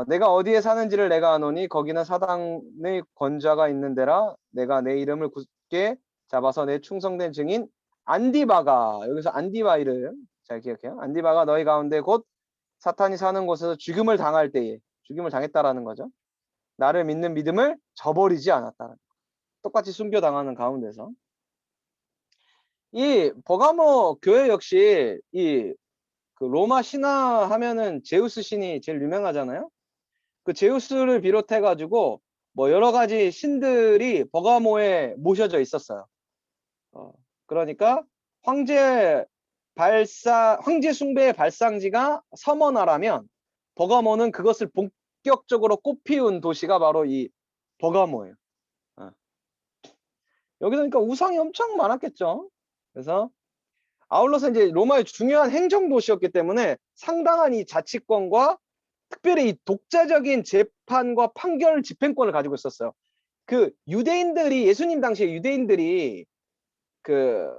내가 어디에 사는지를 내가 아노니 거기는 사단의 권좌가 있는 데라. 내가 내 이름을 굳게 잡아서 내 충성된 증인 안디바가, 여기서 안디바 이름 잘 기억해요. 안디바가 너희 가운데 곧 사탄이 사는 곳에서 죽임을 당할 때에, 죽임을 당했다라는 거죠. 나를 믿는 믿음을 저버리지 않았다는 거. 똑같이 순교당하는 가운데서 이 버가모 교회 역시 그 로마 신화 하면은 제우스 신이 제일 유명하잖아요. 그 제우스를 비롯해 가지고 뭐 여러 가지 신들이 버가모에 모셔져 있었어요. 그러니까 황제 숭배의 발상지가 서머나라면 버가모는 그것을 본격적으로 꽃피운 도시가 바로 이 버가모예요. 여기서 그러니까 우상이 엄청 많았겠죠. 그래서 아울러서 이제 로마의 중요한 행정 도시였기 때문에 상당한 이 자치권과 특별히 이 독자적인 재판과 판결 집행권을 가지고 있었어요. 그 유대인들이 예수님 당시에 유대인들이 그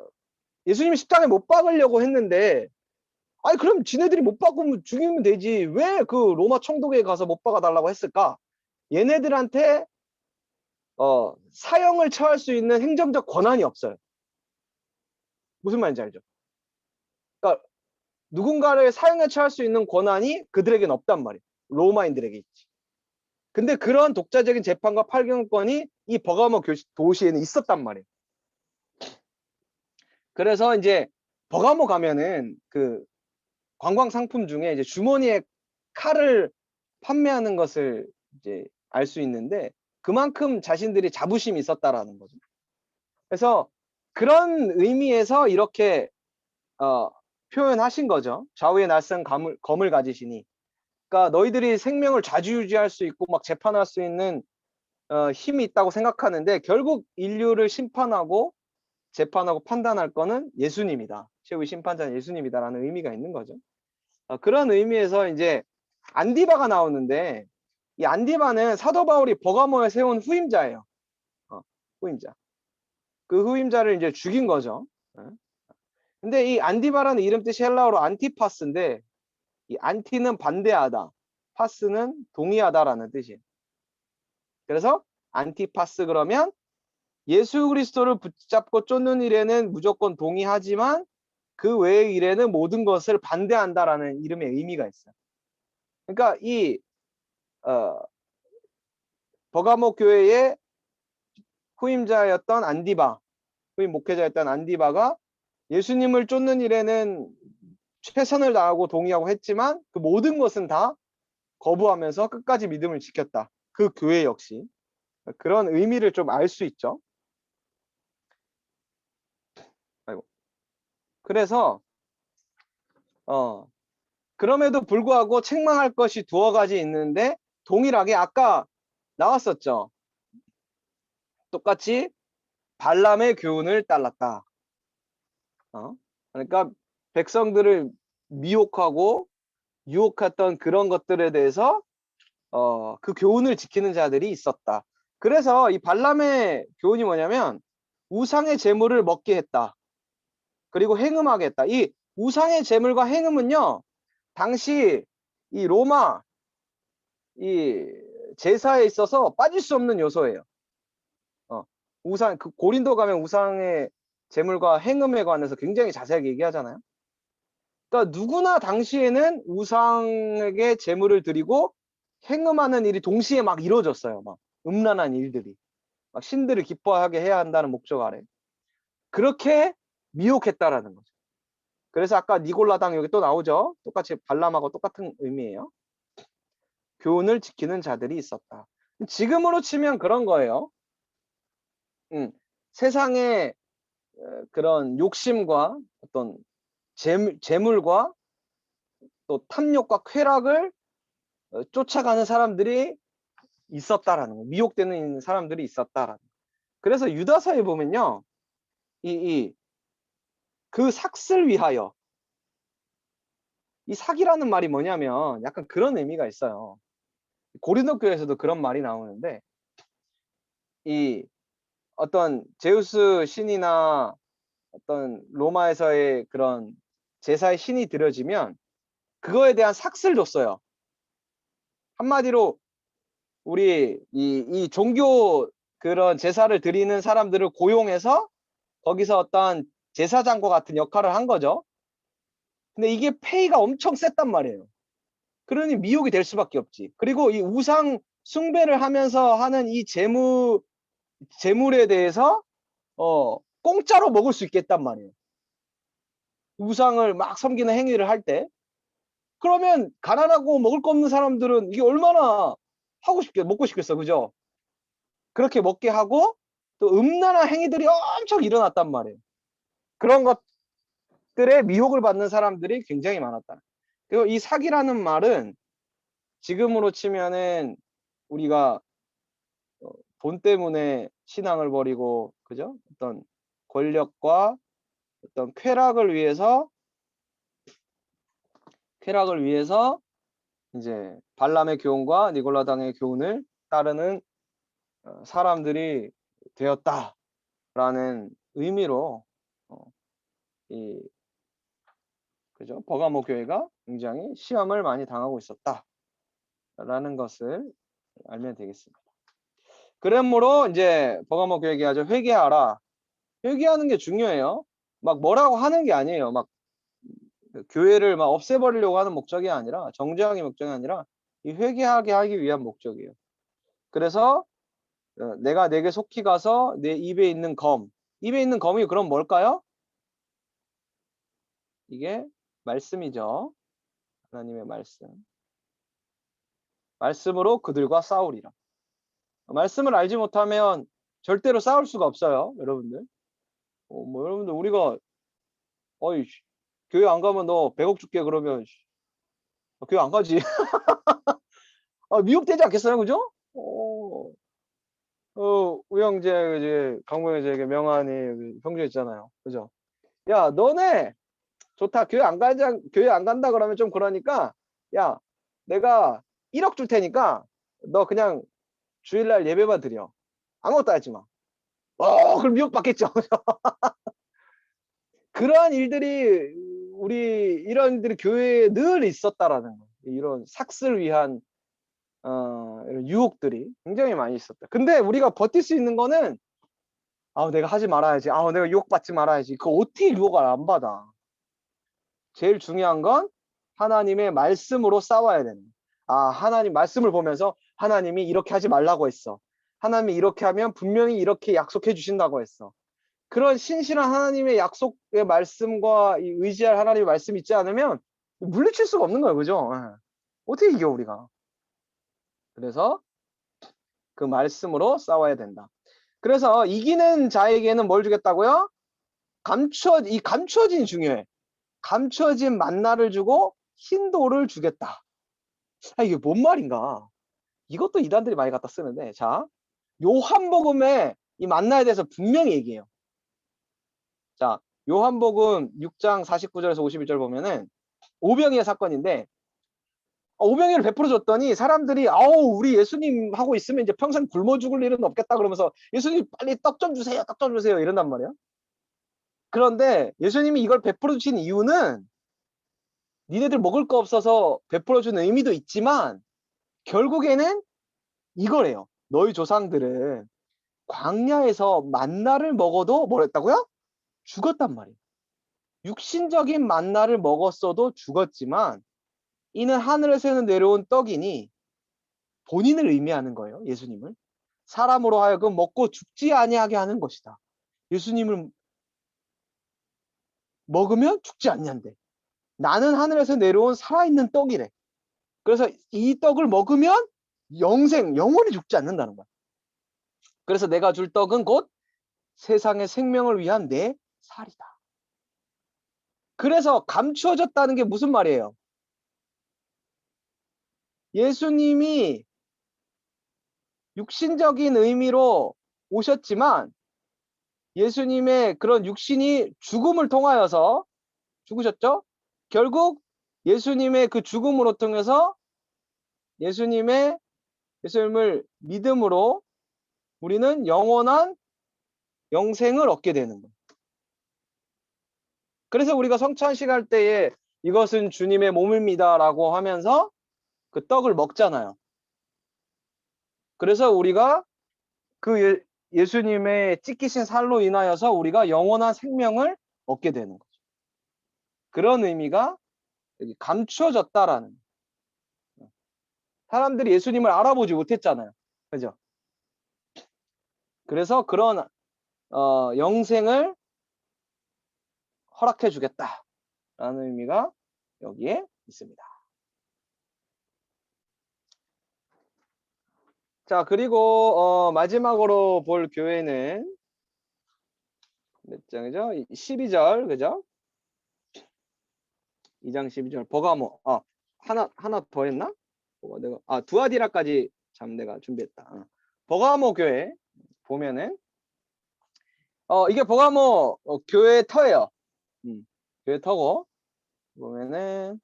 예수님 십자가에 못 박으려고 했는데 아니 그럼 지네들이 못 박으면 죽이면 되지 왜 그 로마 총독에 가서 못 박아 달라고 했을까? 얘네들한테 사형을 처할 수 있는 행정적 권한이 없어요. 무슨 말인지 알죠? 그러니까 누군가를 사형에 처할 수 있는 권한이 그들에게는 없단 말이에요. 로마인들에게 있지. 근데 그런 독자적인 재판과 판결권이 이 버가모 도시에는 있었단 말이에요. 그래서 이제 버가모 가면은 그 관광 상품 중에 이제 주머니에 칼을 판매하는 것을 이제 알 수 있는데 그만큼 자신들이 자부심이 있었다라는 거죠. 그래서 그런 의미에서 이렇게 표현하신 거죠. 좌우에 낯선 검을 가지시니. 그러니까 너희들이 생명을 좌지우지할 수 있고 막 재판할 수 있는 힘이 있다고 생각하는데 결국 인류를 심판하고 재판하고 판단할 거는 예수님이다. 최후의 심판자는 예수님이다라는 의미가 있는 거죠. 그런 의미에서 이제 안디바가 나오는데 이 안디바는 사도 바울이 버가모에 세운 후임자예요. 후임자. 그 후임자를 이제 죽인 거죠. 근데 이 안디바라는 이름 뜻이 헬라어로 안티파스인데 이 안티는 반대하다, 파스는 동의하다라는 뜻이에요. 그래서 안티파스 그러면 예수 그리스도를 붙잡고 쫓는 일에는 무조건 동의하지만 그 외의 일에는 모든 것을 반대한다라는 이름의 의미가 있어요. 그러니까 이 버가모 교회의 후임자였던 안디바, 후임 목회자였던 안디바가 예수님을 쫓는 일에는 최선을 다하고 동의하고 했지만 그 모든 것은 다 거부하면서 끝까지 믿음을 지켰다. 그 교회 역시 그런 의미를 좀 알 수 있죠. 아이고. 그래서 그럼에도 불구하고 책망할 것이 두어 가지 있는데 동일하게 아까 나왔었죠. 똑같이 발람의 교훈을 따랐다. 그러니까 백성들을 미혹하고 유혹했던 그런 것들에 대해서 그 교훈을 지키는 자들이 있었다. 그래서 이 발람의 교훈이 뭐냐면 우상의 제물을 먹게 했다. 그리고 행음하게 했다. 이 우상의 제물과 행음은요. 당시 이 로마 이 제사에 있어서 빠질 수 없는 요소예요. 우상 그 고린도 가면 우상의 제물과 행음에 관해서 굉장히 자세하게 얘기하잖아요. 그러니까 누구나 당시에는 우상에게 제물을 드리고 행음하는 일이 동시에 막 이루어졌어요. 막 음란한 일들이. 막 신들을 기뻐하게 해야 한다는 목적 아래. 그렇게 미혹했다라는 거죠. 그래서 아까 니골라당 여기 또 나오죠. 똑같이 발람하고 똑같은 의미예요. 교훈을 지키는 자들이 있었다. 지금으로 치면 그런 거예요. 세상의 그런 욕심과 어떤 재물과 또 탐욕과 쾌락을 쫓아가는 사람들이 있었다라는 거. 미혹되는 사람들이 있었다라는 거. 그래서 유다서에 보면요. 그 삭을 위하여 이 삭이라는 말이 뭐냐면 약간 그런 의미가 있어요. 고린도 교회에서도 그런 말이 나오는데 이 어떤 제우스 신이나 어떤 로마에서의 그런 제사의 신이 드려지면 그거에 대한 삭을 줬어요. 한마디로 우리 이 종교 그런 제사를 드리는 사람들을 고용해서 거기서 어떤 제사장과 같은 역할을 한 거죠. 근데 이게 페이가 엄청 셌단 말이에요. 그러니 미혹이 될 수밖에 없지. 그리고 이 우상 숭배를 하면서 하는 이 재물에 대해서 공짜로 먹을 수 있겠단 말이에요. 우상을 막 섬기는 행위를 할 때. 그러면 가난하고 먹을 거 없는 사람들은 이게 얼마나 먹고 싶겠어. 그죠? 그렇게 먹게 하고 또 음란한 행위들이 엄청 일어났단 말이에요. 그런 것들에 미혹을 받는 사람들이 굉장히 많았다. 그리고 이 사기라는 말은 지금으로 치면은 우리가 돈 때문에 신앙을 버리고 그죠? 어떤 권력과 어떤 쾌락을 위해서 이제 발람의 교훈과 니골라당의 교훈을 따르는 사람들이 되었다라는 의미로 이 그죠? 버가모 교회가 굉장히 시험을 많이 당하고 있었다라는 것을 알면 되겠습니다. 그러므로 이제 버가모 교회에게 아주 회개하라. 회개하는 게 중요해요. 막 뭐라고 하는 게 아니에요. 막 교회를 막 없애버리려고 하는 목적이 아니라 정죄하기 목적이 아니라 이 회개하게 하기 위한 목적이에요. 그래서 내가 내게 속히 가서 내 입에 있는 검이 그럼 뭘까요? 이게 말씀이죠. 하나님의 말씀으로 그들과 싸우리라. 말씀을 알지 못하면 절대로 싸울 수가 없어요, 여러분들. 뭐 여러분들 우리가 어이 교회 안 가면 너 100억 줄게 그러면 교회 안 가지. 미혹되지 않겠어요, 그죠? 우영재 이제 강모형제에게 명한이 형제 있잖아요, 그죠? 야, 너네 좋다. 교회 안 간다 그러면 좀 그러니까 야, 내가 1억 줄 테니까 너 그냥 주일날 예배만 드려. 아무것도 하지 마. 그럼 미혹받겠죠. 그러한 일들이 이런 일들이 교회에 늘 있었다라는 거. 이런 삭슬 위한 이런 유혹들이 굉장히 많이 있었다. 근데 우리가 버틸 수 있는 거는 내가 하지 말아야지. 내가 유혹받지 말아야지. 그거 어떻게 유혹을 안 받아? 제일 중요한 건 하나님의 말씀으로 싸워야 되는 거야. 하나님 말씀을 보면서 하나님이 이렇게 하지 말라고 했어. 하나님이 이렇게 하면 분명히 이렇게 약속해 주신다고 했어. 그런 신실한 하나님의 약속의 말씀과 이 의지할 하나님의 말씀이 있지 않으면 물리칠 수가 없는 거예요. 그죠? 어떻게 이겨 우리가. 그래서 그 말씀으로 싸워야 된다. 그래서 이기는 자에게는 뭘 주겠다고요? 감추어진이 중요해. 감추어진 만나를 주고 흰 돌을 주겠다. 이게 뭔 말인가? 이것도 이단들이 많이 갖다 쓰는데, 자, 요한복음에 이 만나에 대해서 분명히 얘기해요. 자, 요한복음 6장 49절에서 51절 보면은 오병이의 사건인데, 오병이를 베풀어 줬더니 사람들이 우리 예수님 하고 있으면 이제 평생 굶어 죽을 일은 없겠다 그러면서 예수님 빨리 떡 좀 주세요, 떡 좀 주세요 이런단 말이야. 그런데 예수님이 이걸 베풀어 주신 이유는 니네들 먹을 거 없어서 베풀어 주는 의미도 있지만 결국에는 이거래요. 너희 조상들은 광야에서 만나를 먹어도 뭐랬다고요? 죽었단 말이에요. 육신적인 만나를 먹었어도 죽었지만 이는 하늘에서 내려온 떡이니 본인을 의미하는 거예요. 예수님을. 사람으로 하여금 먹고 죽지 아니하게 하는 것이다. 예수님을 먹으면 죽지 않냐는데 나는 하늘에서 내려온 살아있는 떡이래. 그래서 이 떡을 먹으면 영원히 죽지 않는다는 거야. 그래서 내가 줄 떡은 곧 세상의 생명을 위한 내 살이다. 그래서 감추어졌다는 게 무슨 말이에요? 예수님이 육신적인 의미로 오셨지만 예수님의 그런 육신이 죽음을 통하여서 죽으셨죠? 결국 예수님의 그 죽음으로 통해서 예수님을 믿음으로 우리는 영원한 영생을 얻게 되는 거예요. 그래서 우리가 성찬식 할 때에 이것은 주님의 몸입니다라고 하면서 그 떡을 먹잖아요. 그래서 우리가 그 예수님의 찢기신 살로 인하여서 우리가 영원한 생명을 얻게 되는 거죠. 그런 의미가 여기 감추어졌다라는. 사람들이 예수님을 알아보지 못했잖아요. 그죠? 그래서 그런 영생을 허락해 주겠다라는 의미가 여기에 있습니다. 자, 그리고 마지막으로 볼 교회는 몇 장이죠? 12절, 그죠? 2장 12절 버가모. 하나 더 했나? 내가 두아디라까지 참 내가 준비했다. 버가모 교회 보면은 이게 버가모 교회 터예요. 교회 터고 보면은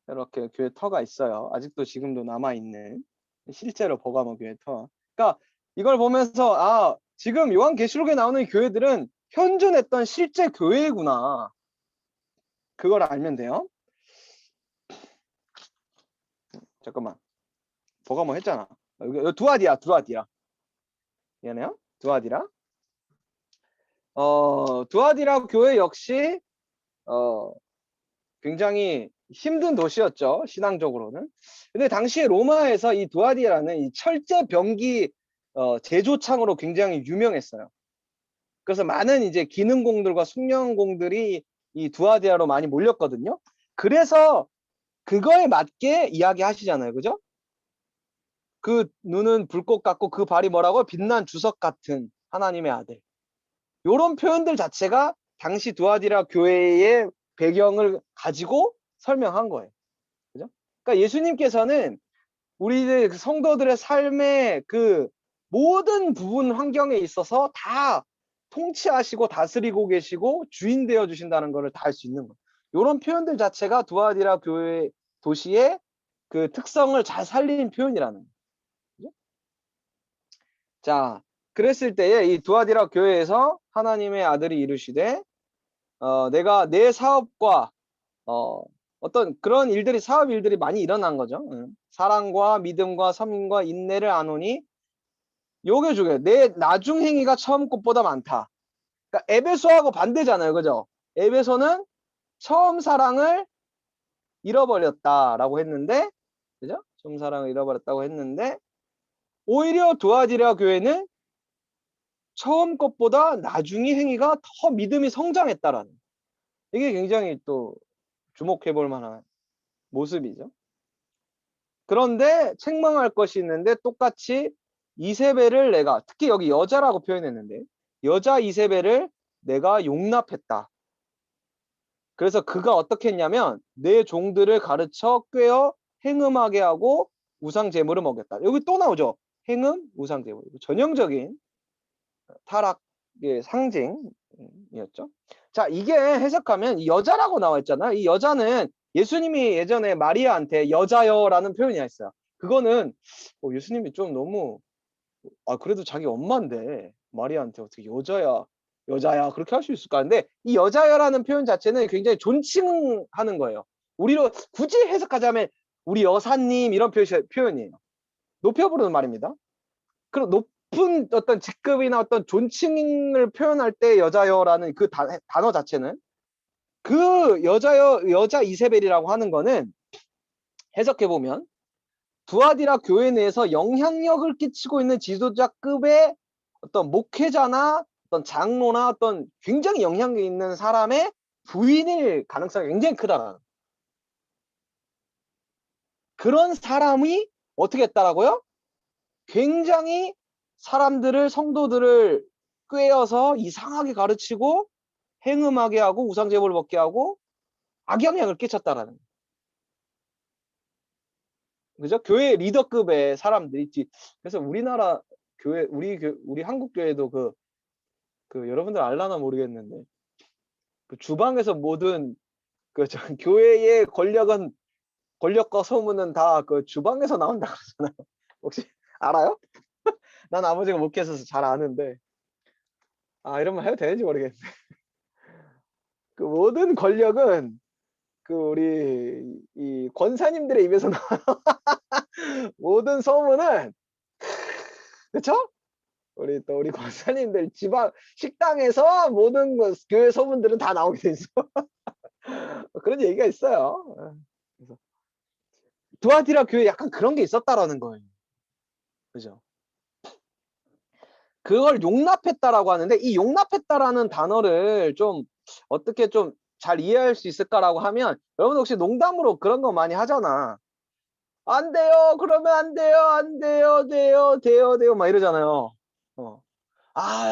이렇게 교회 터가 있어요. 아직도 지금도 남아 있는 실제로 버가모 교회 터. 그러니까 이걸 보면서 아, 지금 요한계시록에 나오는 교회들은 현존했던 실제 교회구나. 그걸 알면 돼요. 잠깐만. 버가모 했잖아. 여기 두아디라. 미안해요. 두아디라. 두아디라 교회 역시 굉장히 힘든 도시였죠. 신앙적으로는. 근데 당시에 로마에서 이 두아디라는 이 철제 병기 제조창으로 굉장히 유명했어요. 그래서 많은 이제 기능공들과 숙련공들이 이 두아디라로 많이 몰렸거든요. 그래서 그거에 맞게 이야기하시잖아요. 그죠? 그 눈은 불꽃 같고 그 발이 뭐라고? 빛난 주석 같은 하나님의 아들. 요런 표현들 자체가 당시 두아디라 교회의 배경을 가지고 설명한 거예요. 그죠? 그러니까 예수님께서는 우리들 성도들의 삶의 그 모든 부분 환경에 있어서 다 통치하시고 다스리고 계시고 주인 되어 주신다는 것을 다 알 수 있는 거예요. 이런 표현들 자체가 두아디라 교회 도시의 그 특성을 잘 살린 표현이라는 거예요. 그죠? 자, 그랬을 때에 이 두아디라 교회에서 하나님의 아들이 이르시되 내가 내 사업과 어떤 그런 일들이 사업 일들이 많이 일어난 거죠. 사랑과 믿음과 섬김과 인내를 아노니 요게 중요해요. 내 나중 행위가 처음 것보다 많다. 그러니까 에베소하고 반대잖아요. 그죠? 에베소는 처음 사랑을 잃어버렸다라고 했는데, 그죠? 처음 사랑을 잃어버렸다고 했는데, 오히려 두아디라 교회는 처음 것보다 나중의 행위가 더 믿음이 성장했다라는. 이게 굉장히 또 주목해 볼 만한 모습이죠. 그런데 책망할 것이 있는데 똑같이 이세벨을 내가 특히 여기 여자라고 표현했는데 여자 이세벨을 내가 용납했다. 그래서 그가 어떻게 했냐면 내 종들을 가르쳐 꿰어 행음하게 하고 우상 제물을 먹였다. 여기 또 나오죠. 행음, 우상 제물. 전형적인 타락의 상징이었죠. 자, 이게 해석하면 이 여자라고 나와 있잖아요. 이 여자는 예수님이 예전에 마리아한테 여자여라는 표현이 있어요. 그거는 예수님이 좀 너무 그래도 자기 엄마인데 마리아한테 어떻게 여자야 그렇게 할 수 있을까? 근데 이 여자야라는 표현 자체는 굉장히 존칭하는 거예요. 우리로 굳이 해석하자면 우리 여사님 이런 표현이에요. 높여 부르는 말입니다. 그럼 높은 어떤 직급이나 어떤 존칭을 표현할 때 여자여라는 그 단어 자체는 그 여자 이세벨이라고 하는 거는 해석해 보면 두아디라 교회 내에서 영향력을 끼치고 있는 지도자급의 어떤 목회자나 어떤 장로나 어떤 굉장히 영향력 있는 사람의 부인일 가능성이 굉장히 크다라는 그런 사람이 어떻게 했다라고요? 굉장히 사람들을 성도들을 꿰어서 이상하게 가르치고 행음하게 하고 우상제물을 먹게 하고 악영향을 끼쳤다라는 그죠? 교회 리더급의 사람들이 있지. 그래서 우리나라 교회 우리 한국 교회도 그 여러분들 알라나 모르겠는데 그 주방에서 모든 교회의 권력과 소문은 다 그 주방에서 나온다 그러잖아요. 혹시 알아요? 난 아버지가 목회해서 잘 아는데 이런 말 해도 되는지 모르겠네. 그 모든 권력은 그 우리 이 권사님들의 입에서 나와. 모든 소문은 그쵸? 우리 권사님들 집안 식당에서 모든 교회 소문들은 다 나오게 돼 있어. 그런 얘기가 있어요. 그래서 두아디라 교회 약간 그런 게 있었다라는 거예요. 그죠? 그걸 용납했다라고 하는데 이 용납했다라는 단어를 좀 어떻게 좀 잘 이해할 수 있을까라고 하면 여러분 혹시 농담으로 그런 거 많이 하잖아. 안 돼요. 그러면 안 돼요. 안 돼요. 돼요. 막 이러잖아요. 어.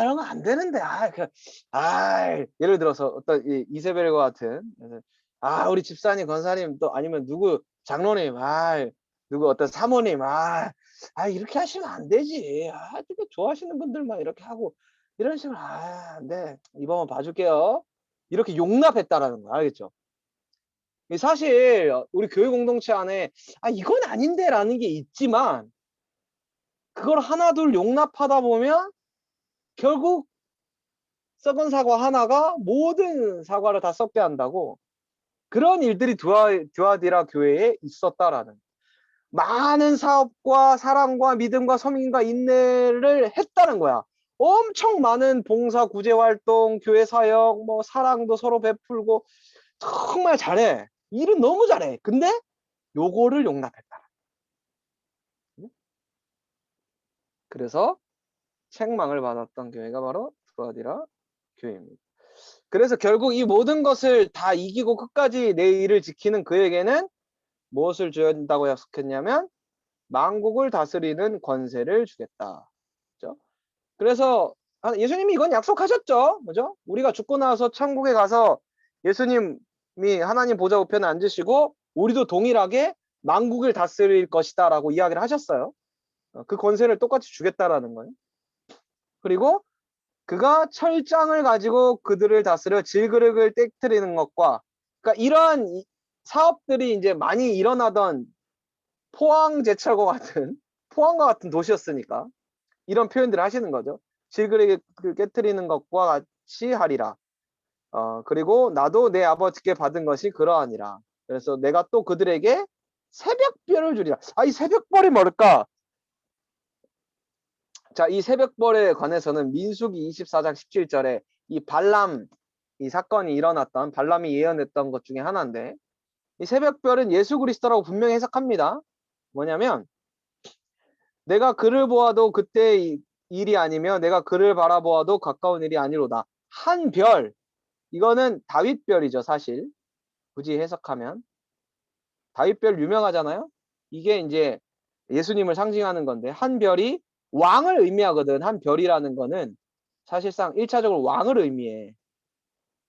이런 거 안 되는데. 예를 들어서 어떤 이세벨과 같은 우리 집사님, 권사님 또 아니면 누구 장로님, 누구 어떤 사모님, 이렇게 하시면 안 되지. 되게 좋아하시는 분들만 이렇게 하고 이런 식으로 네 이번 봐줄게요. 이렇게 용납했다라는 거 알겠죠? 사실 우리 교회 공동체 안에 이건 아닌데라는 게 있지만 그걸 하나둘 용납하다 보면 결국 썩은 사과 하나가 모든 사과를 다 썩게 한다고 그런 일들이 드와디라 교회에 있었다라는 많은 사업과 사랑과 믿음과 섬김과 인내를 했다는 거야. 엄청 많은 봉사 구제 활동, 교회 사역, 뭐 사랑도 서로 베풀고 정말 잘해. 일은 너무 잘해. 근데 요거를 용납했다. 그래서 책망을 받았던 교회가 바로 드와디라 교회입니다. 그래서 결국 이 모든 것을 다 이기고 끝까지 내 일을 지키는 그에게는 무엇을 줘야 된다고 약속했냐면 만국을 다스리는 권세를 주겠다. 그죠? 그래서 예수님이 이건 약속하셨죠. 그죠? 우리가 죽고 나서 천국에 가서 예수님이 하나님 보좌 우편에 앉으시고 우리도 동일하게 만국을 다스릴 것이다라고 이야기를 하셨어요. 그 권세를 똑같이 주겠다라는 거예요. 그리고 그가 철장을 가지고 그들을 다스려 질그릇을 깨트리는 것과 그러니까 이러한 사업들이 이제 많이 일어나던 포항제철과 같은 포항과 같은 도시였으니까 이런 표현들을 하시는 거죠. 질그릇을 깨트리는 것과 같이 하리라. 그리고 나도 내 아버지께 받은 것이 그러하니라. 그래서 내가 또 그들에게 새벽별을 주리라. 이 새벽별이 뭘까? 자, 이 새벽별에 관해서는 민수기 24장 17절에 이 발람 이 사건이 일어났던 발람이 예언했던 것 중에 하나인데 이 새벽별은 예수 그리스도라고 분명히 해석합니다. 뭐냐면 내가 그를 보아도 그때 일이 아니며 내가 그를 바라보아도 가까운 일이 아니로다. 한 별, 이거는 다윗별이죠 사실. 굳이 해석하면 다윗별 유명하잖아요. 이게 이제 예수님을 상징하는 건데 한 별이 왕을 의미하거든. 한 별이라는 거는 사실상 1차적으로 왕을 의미해.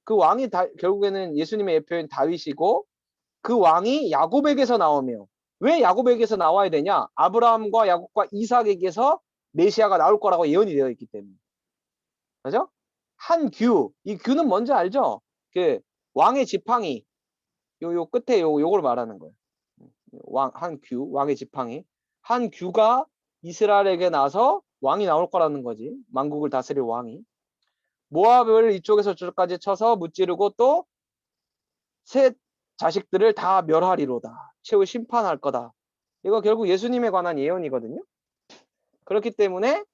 그 왕이 결국에는 예수님의 예표인 다윗이고 그 왕이 야곱에게서 나오며 왜 야곱에게서 나와야 되냐? 아브라함과 야곱과 이삭에게서 메시아가 나올 거라고 예언이 되어 있기 때문에. 그죠? 한 규. 이 규는 뭔지 알죠? 그 왕의 지팡이. 요 끝에 요걸 말하는 거예요. 한 규, 왕의 지팡이. 한 규가 이스라엘에게 나서 왕이 나올 거라는 거지. 만국을 다스릴 왕이. 모압을 이쪽에서 저쪽까지 쳐서 무찌르고 또 셋 자식들을 다 멸하리로다. 최후 심판할 거다. 이거 결국 예수님에 관한 예언이거든요. 그렇기 때문에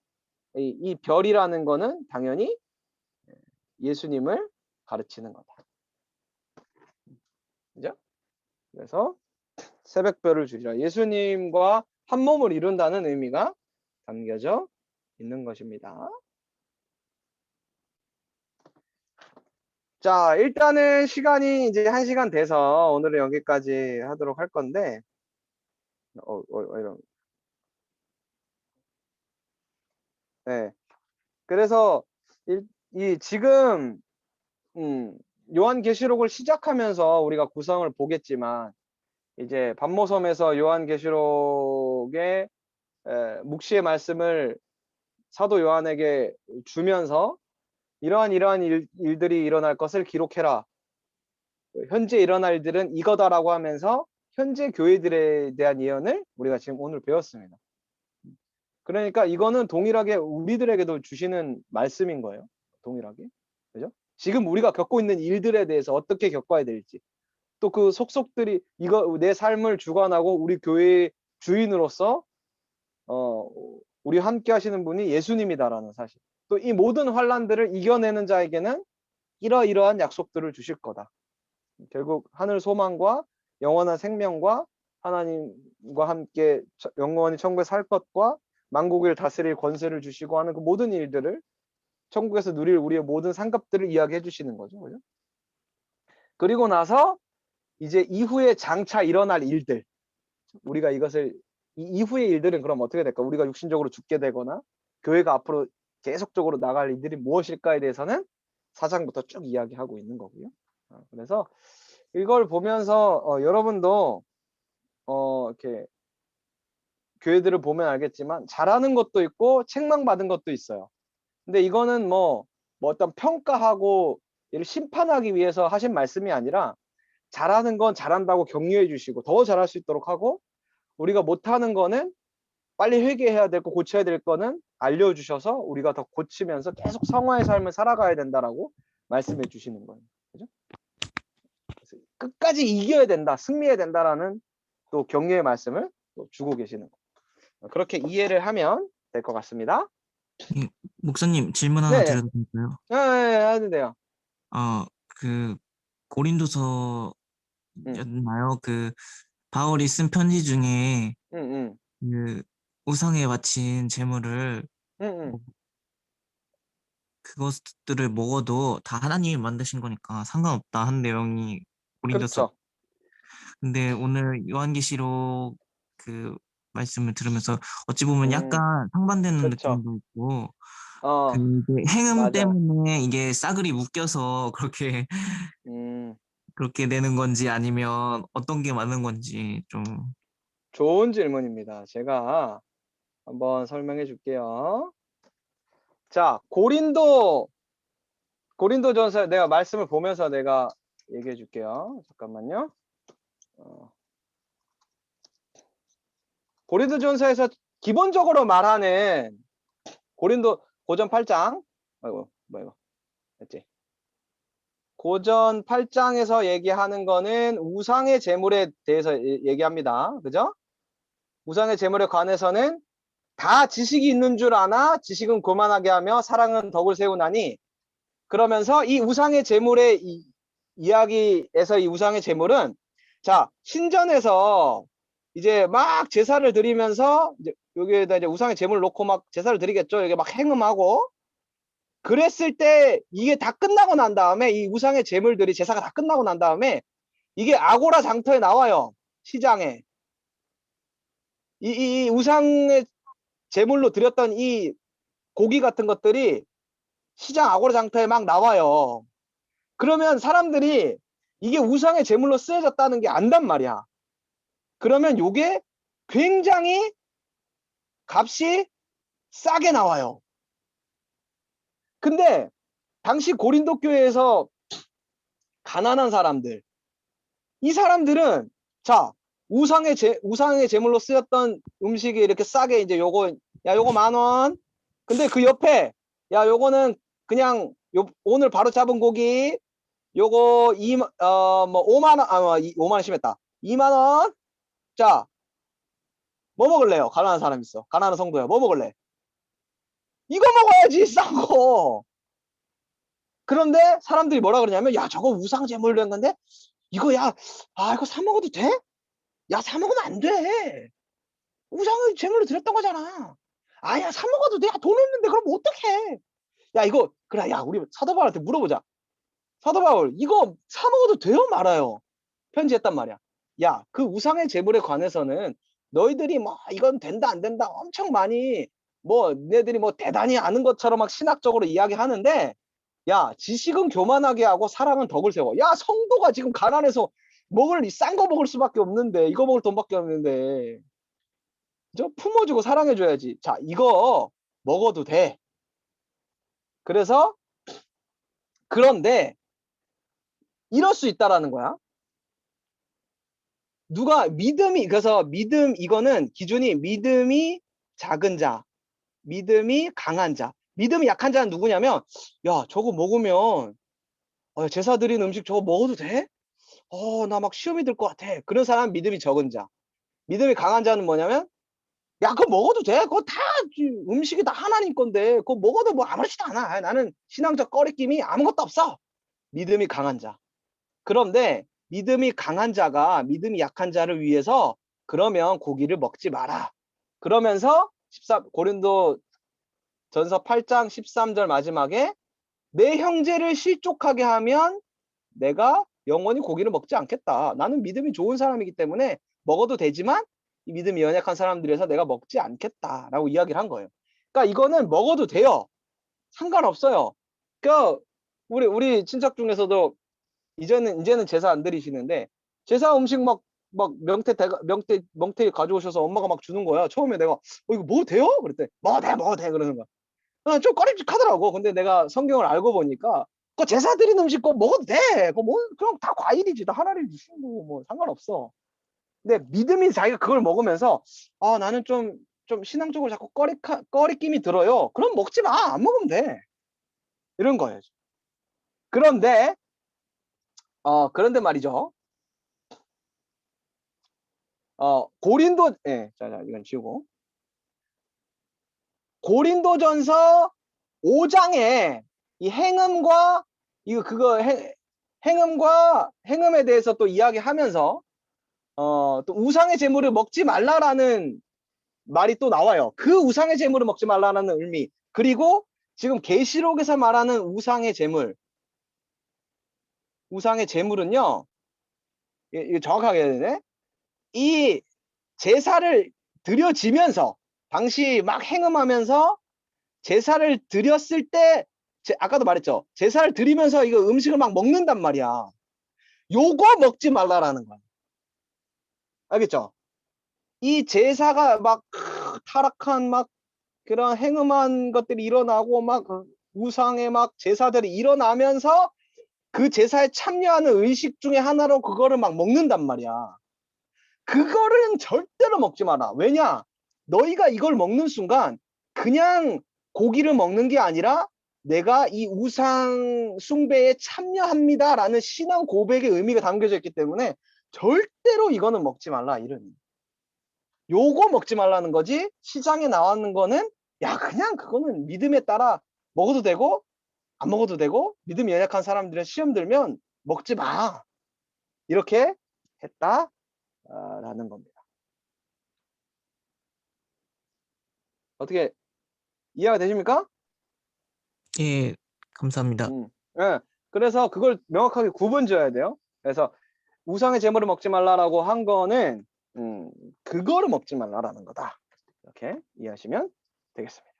이 별이라는 거는 당연히 예수님을 가르치는 거다. 그죠? 그래서 새벽별을 주리라. 예수님과 한 몸을 이룬다는 의미가 담겨져 있는 것입니다. 자, 일단은 시간이 이제 1시간 돼서 오늘은 여기까지 하도록 할 건데, 이런. 네. 그래서 지금 요한계시록을 시작하면서 우리가 구성을 보겠지만 이제 반모섬에서 요한계시록의 묵시의 말씀을 사도 요한에게 주면서 이러한 일들이 일어날 것을 기록해라. 현재 일어날 일들은 이거다라고 하면서 현재 교회들에 대한 예언을 우리가 지금 오늘 배웠습니다. 그러니까 이거는 동일하게 우리들에게도 주시는 말씀인 거예요. 동일하게. 그죠? 지금 우리가 겪고 있는 일들에 대해서 어떻게 겪어야 될지. 또 그 속속들이 내 삶을 주관하고 우리 교회의 주인으로서 우리 함께 하시는 분이 예수님이다라는 사실. 또 이 모든 환란들을 이겨내는 자에게는 이러이러한 약속들을 주실 거다. 결국 하늘 소망과 영원한 생명과 하나님과 함께 영원히 천국에 살 것과 만국을 다스릴 권세를 주시고 하는 그 모든 일들을 천국에서 누릴 우리의 모든 상급들을 이야기해 주시는 거죠. 그죠? 그리고 나서 이제 이후에 장차 일어날 일들, 우리가 이것을 이후의 일들은 그럼 어떻게 될까? 우리가 육신적으로 죽게 되거나 교회가 앞으로 계속적으로 나갈 일들이 무엇일까에 대해서는 4장부터 쭉 이야기하고 있는 거고요. 그래서 이걸 보면서 여러분도 이렇게 교회들을 보면 알겠지만 잘하는 것도 있고 책망받은 것도 있어요. 근데 이거는 뭐 어떤 평가하고 이를 심판하기 위해서 하신 말씀이 아니라 잘하는 건 잘한다고 격려해 주시고 더 잘할 수 있도록 하고 우리가 못하는 거는 빨리 회개해야 될 거 고쳐야 될 거는 알려주셔서 우리가 더 고치면서 계속 성화의 삶을 살아가야 된다라고 말씀해 주시는 거예요. 그죠? 그래서 끝까지 이겨야 된다, 승리해야 된다라는 또 격려의 말씀을 또 주고 계시는 거예요. 그렇게 이해를 하면 될 것 같습니다. 예, 목사님 질문 하나 네, 드려도 될까요? 네, 해도 돼요. 그 고린도서였나요? 응, 그 바울이 쓴 편지 중에 응, 응, 그 우상에 바친 재물을 응, 응. 뭐 그것들을 먹어도 다 하나님이 만드신 거니까 상관없다 한 내용이 고린도서. 그렇죠, 근데 오늘 요한계시록 그 말씀을 들으면서 어찌 보면 약간 상반되는 그렇죠. 느낌도 있고 그 어, 이게 행음 맞아요. 때문에 이게 싸그리 묶여서 그렇게 음, 그렇게 되는 건지 아니면 어떤 게 맞는 건지 좀. 좋은 질문입니다. 제가 한번 설명해 줄게요. 자, 고린도전서 내가 말씀을 보면서 내가 얘기해 줄게요. 잠깐만요. 어, 고린도전서에서 기본적으로 말하는 고린도 고전 8장, 아이고, 뭐 이거, 됐지? 고전 8장에서 얘기하는 거는 우상의 제물에 대해서 얘기합니다. 그죠? 우상의 제물에 관해서는 다 지식이 있는 줄 아나 지식은 교만하게 하며 사랑은 덕을 세우나니 그러면서 이 우상의 제물의 이야기에서 이 우상의 제물은 자 신전에서 이제 막 제사를 드리면서 이제 여기에다 이제 우상의 제물을 놓고 막 제사를 드리겠죠. 이게 막 행음하고 그랬을 때 이게 다 끝나고 난 다음에 이 우상의 제물들이 제사가 다 끝나고 난 다음에 이게 아고라 장터에 나와요. 시장에 이 우상의 제물로 드렸던 이 고기 같은 것들이 시장 아고라 장터에 막 나와요. 그러면 사람들이 이게 우상의 제물로 쓰여졌다는 게 안단 말이야. 그러면 요게 굉장히 값이 싸게 나와요. 근데 당시 고린도 교회에서 가난한 사람들, 이 사람들은 자 우상의 제물로 쓰였던 음식이 이렇게 싸게 이제 요거 야 요거 10,000원. 근데 그 옆에 야 요거는 그냥 오늘 바로 잡은 고기 요거 5만 원, 5만 원 심했다. 2만 원. 자, 뭐 먹을래요? 가난한 사람 있어. 가난한 성도야. 뭐 먹을래? 이거 먹어야지, 싼 거. 그런데 사람들이 뭐라 그러냐면, 야, 저거 우상 제물로 한 건데, 이거 야, 이거 사 먹어도 돼? 야, 사 먹으면 안 돼. 우상을 제물로 드렸던 거잖아. 야, 사 먹어도 돼. 야, 돈 없는데 그럼 어떡해? 야, 이거 그래, 야, 우리 사도 바울한테 물어보자. 사도 바울, 이거 사 먹어도 돼요, 말아요? 편지했단 말이야. 야, 그 우상의 제물에 관해서는 너희들이 뭐 이건 된다 안 된다 엄청 많이 뭐 너희들이 뭐 대단히 아는 것처럼 막 신학적으로 이야기하는데 야, 지식은 교만하게 하고 사랑은 덕을 세워. 야, 성도가 지금 가난해서 먹을 싼 거 먹을 수밖에 없는데 이거 먹을 돈밖에 없는데 저 품어주고 사랑해줘야지. 자, 이거 먹어도 돼. 그래서 그런데 이럴 수 있다라는 거야. 누가 믿음이 그래서 믿음 이거는 기준이 믿음이 작은 자, 믿음이 강한 자. 믿음이 약한 자는 누구냐면 야, 저거 먹으면 제사 드린 음식 저거 먹어도 돼? 나 막 시험이 들 것 같아. 그런 사람은 믿음이 적은 자. 믿음이 강한 자는 뭐냐면 야, 그거 먹어도 돼. 그거 다 음식이 다 하나님 건데 그거 먹어도 뭐 아무렇지도 않아. 나는 신앙적 꺼리낌이 아무것도 없어. 믿음이 강한 자. 그런데 믿음이 강한 자가 믿음이 약한 자를 위해서 그러면 고기를 먹지 마라. 그러면서 13 고린도 전서 8장 13절 마지막에 내 형제를 실족하게 하면 내가 영원히 고기를 먹지 않겠다. 나는 믿음이 좋은 사람이기 때문에 먹어도 되지만 이 믿음이 연약한 사람들에서 내가 먹지 않겠다라고 이야기를 한 거예요. 그러니까 이거는 먹어도 돼요. 상관없어요. 그러니까 우리 친척 중에서도 이제는 제사 안 드리시는데 제사 음식 막 명태 가져오셔서 엄마가 막 주는 거야. 처음에 내가 이거 뭐 돼요? 그랬더니 먹어도 돼 그러는 거야. 좀 꺼림직하더라고. 근데 내가 성경을 알고 보니까 그 제사 드린 음식 거 먹어도 돼. 그거 뭐 그냥 다 과일이지. 다 하나님 주신 거 뭐 상관없어. 근데 믿음이 자기가 그걸 먹으면서 나는 좀 신앙적으로 자꾸 꺼리낌이 들어요. 그럼 먹지 마. 안 먹으면 돼. 이런 거예요. 그런데 그런데 말이죠. 고린도 자, 이건 지우고. 고린도전서 5장에 이 행음과 이거 그거 행음과 행음에 대해서 또 이야기하면서 또 우상의 제물을 먹지 말라라는 말이 또 나와요. 그 우상의 제물을 먹지 말라는 의미. 그리고 지금 계시록에서 말하는 우상의 제물은요. 이거 정확하게 해야 되네. 이 제사를 드려지면서 당시 막 행음하면서 제사를 드렸을 때 아까도 말했죠. 제사를 드리면서 이거 음식을 막 먹는단 말이야. 요거 먹지 말라라는 거야. 알겠죠? 이 제사가 막 타락한 막 그런 행음한 것들이 일어나고 막 우상의 막 제사들이 일어나면서 그 제사에 참여하는 의식 중에 하나로 그거를 막 먹는단 말이야. 그거는 절대로 먹지 마라. 왜냐? 너희가 이걸 먹는 순간 그냥 고기를 먹는 게 아니라 내가 이 우상 숭배에 참여합니다라는 신앙 고백의 의미가 담겨져 있기 때문에 절대로 이거는 먹지 말라 이런. 요거 먹지 말라는 거지. 시장에 나왔는 거는 그냥 그거는 믿음에 따라 먹어도 되고 안 먹어도 되고 믿음이 연약한 사람들은 시험 들면 먹지 마. 이렇게 했다라는 겁니다. 어떻게 이해가 되십니까? 예, 감사합니다. 예. 그래서 그걸 명확하게 구분 지어야 돼요. 그래서 우상의 제물을 먹지 말라라고 한 거는 그거를 먹지 말라라는 거다. 이렇게 이해하시면 되겠습니다.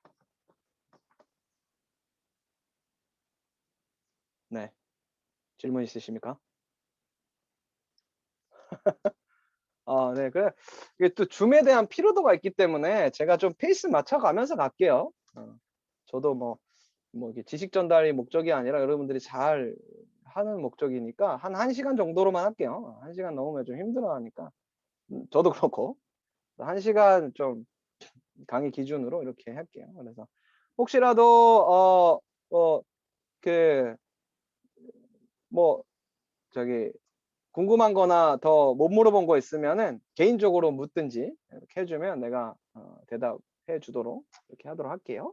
네. 질문 있으십니까? 네. 그래. 이게 또 줌에 대한 피로도가 있기 때문에 제가 좀 페이스 맞춰가면서 갈게요. 저도 뭐 이게 지식 전달이 목적이 아니라 여러분들이 잘 하는 목적이니까 한 1시간 정도로만 할게요. 1시간 넘으면 좀 힘들어하니까. 저도 그렇고 1시간 좀 강의 기준으로 이렇게 할게요. 그래서 혹시라도 그 저기 궁금한 거나 더 못 물어본 거 있으면은 개인적으로 묻든지 이렇게 해주면 내가 대답해 주도록 이렇게 하도록 할게요.